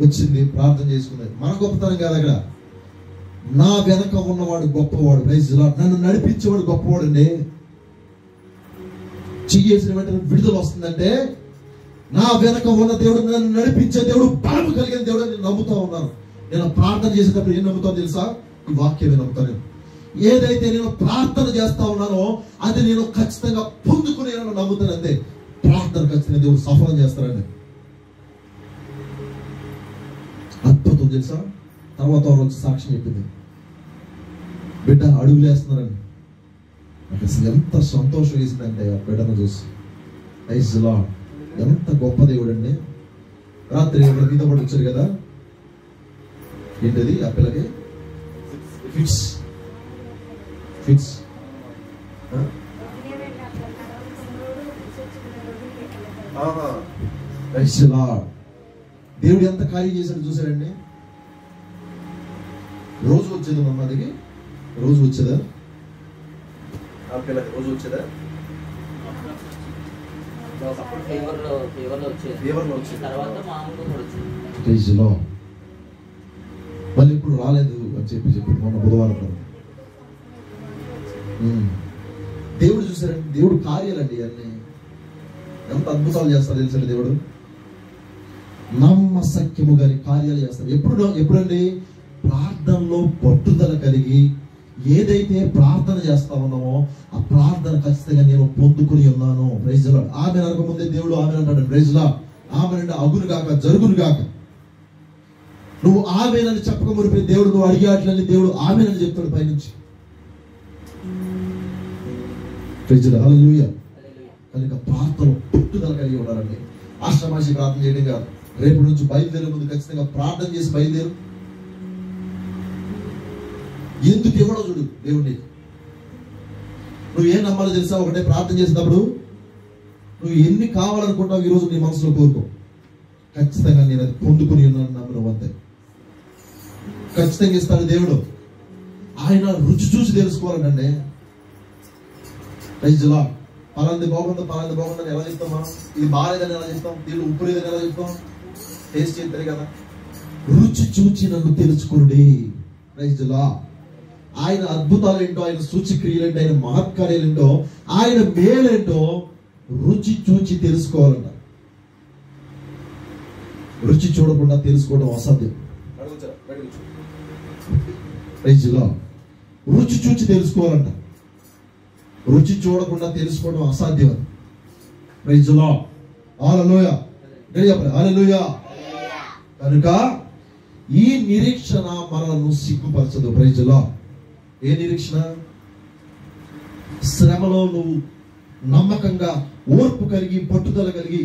వచ్చింది, ప్రార్థన చేసుకున్నది. మన గొప్పతనం కాదు అక్కడ, నా వెనక ఉన్నవాడు గొప్పవాడు. Praise the Lord. నన్ను నడిపించేవాడు గొప్పవాడు అండి. చెయ్యేసిన వెంటనే విడుదల వస్తుందంటే నా వెనక ఉన్న దేవుడు, నన్ను నడిపించే దేవుడు, బలము కలిగిన దేవుడు నేను నమ్ముతా ఉన్నాను. నేను ప్రార్థన చేసేటప్పుడు ఏం నమ్ముతాను తెలుసా? ఈ వాక్యమే నమ్ముతాను. ఏదైతే నేను ప్రార్థన చేస్తా ఉన్నానో అది నేను ఖచ్చితంగా పొందుకుని నమ్ముతాను. అంతే, ప్రార్థన ఖచ్చితంగా దేవుడు సఫలం చేస్తారండి. అద్భుతం తెలుసా? తర్వాత వచ్చి సాక్ష్యం చెప్పింది, బిడ్డ అడుగులేస్తున్నారండి. నాకు అసలు ఎంత సంతోషం వేసిందంటే ఆ బిడ్డను చూసి. Praise the Lord. ఎంత గొప్ప దేవుడు అండి. రాత్రి ఎవరు మీద పడి వచ్చారు కదా, ఏంటది ఆ పిల్లకి ఫిట్స్. Praise the lord. దేవుడు ఎంత కార్యం చేశాడు చూసాడండి. రోజు వచ్చేది మమ్మదికి, రోజు వచ్చేదా ఆ పిల్లకి? రోజు వచ్చేదా? మళ్ళీ ఇప్పుడు రాలేదు అని చెప్పి మొన్న బుధవారం దేవుడు చూసారండి. దేవుడు కార్యాలండి అన్ని ఎంత అద్భుతాలు చేస్తారు తెలుసండి. దేవుడు నమ్మశక్యము గారి కార్యాలు చేస్తారు. ఎప్పుడండి? ప్రార్థనలో పట్టుదల కలిగి ఏదైతే ప్రార్థన చేస్తా ఉన్నామో ఆ ప్రార్థన ఖచ్చితంగా నేను పొందుకుని ఉన్నాను. Praise the Lord. ఆమె అనకముందే దేవుడు ఆమె అంటాడు. Praise the Lord. ఆమె అంటే అగును గాక, జరుగును గాక. నువ్వు ఆమెనని చెప్పక మునిపే దేవుడు నువ్వు అడిగాట్లని దేవుడు ఆమెనని చెప్తాడు పైనుంచి. Praise the Lord. హల్లెలూయా. కనుక ప్రార్థన పట్టుదల కలిగి ఉండాలండి. ఆశ్రమాసి ప్రార్థన చేయడం కాదు. రేపు నుంచి బయలుదేరే ముందు ఖచ్చితంగా ప్రార్థన చేసి బయలుదేరు. ఎందుకు ఇవ్వడో చూడు దేవుడు నీకు. నువ్వు ఏం నమ్మాలో తెలుసా? ఒకటే ప్రార్థన చేసినప్పుడు నువ్వు ఎన్ని కావాలనుకుంటావు ఈరోజు నీ మనసులో కోరుకో. ఖచ్చితంగా నేను అది పొందుకుని ఉన్నాను నమ్మిన అంతే. ఖచ్చితంగా ఇస్తాడు దేవుడు. ఆయన రుచి చూసి తెలుసుకోవాలండి. రైజులా పలాంది బాగుందని ఎలా చెప్తాం మనం? ఇది బాగాలేదని ఎలా చెప్తాం? దీన్ని ఉప్పు లేదని ఎలా చెప్తాం? టేస్ట్ చేస్తారు కదా. రుచి చూచి నన్ను తెలుసుకోండి. రైజులా ఆయన అద్భుతాలు ఏంటో, ఆయన సూచక్రియలేంటో, ఆయన మహత్కార్యాలేంటో, ఆయన మేలేంటో రుచి చూచి తెలుసుకోవాలంట. రుచి చూడకుండా తెలుసుకోవడం అసాధ్యం. రైజులా రుచి చూచి తెలుసుకోవాలంట. రుచి చూడకుండా తెలుసుకోవడం అసాధ్యం. రైజులా హల్లెలూయా, హల్లెలూయా. కనుక ఈ నిరీక్షణ మనల్ని సిగ్గుపరచదు. ప్రైజులా ఏ నిరీక్షణ? శ్రమలో నువ్వు నమ్మకంగా ఓర్పు కలిగి పట్టుదల కలిగి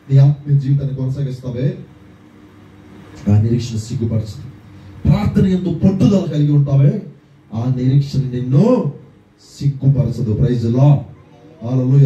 నీ ఆత్మీయ జీవితాన్ని కొనసాగిస్తావే, ఆ నిరీక్షణ సిగ్గుపరచదు. ప్రార్థన యందు పట్టుదల కలిగి ఉంటావే, ఆ నిరీక్షణ నిన్ను సిగ్గుపరచదు. ప్రైజులా హల్లెలూయా.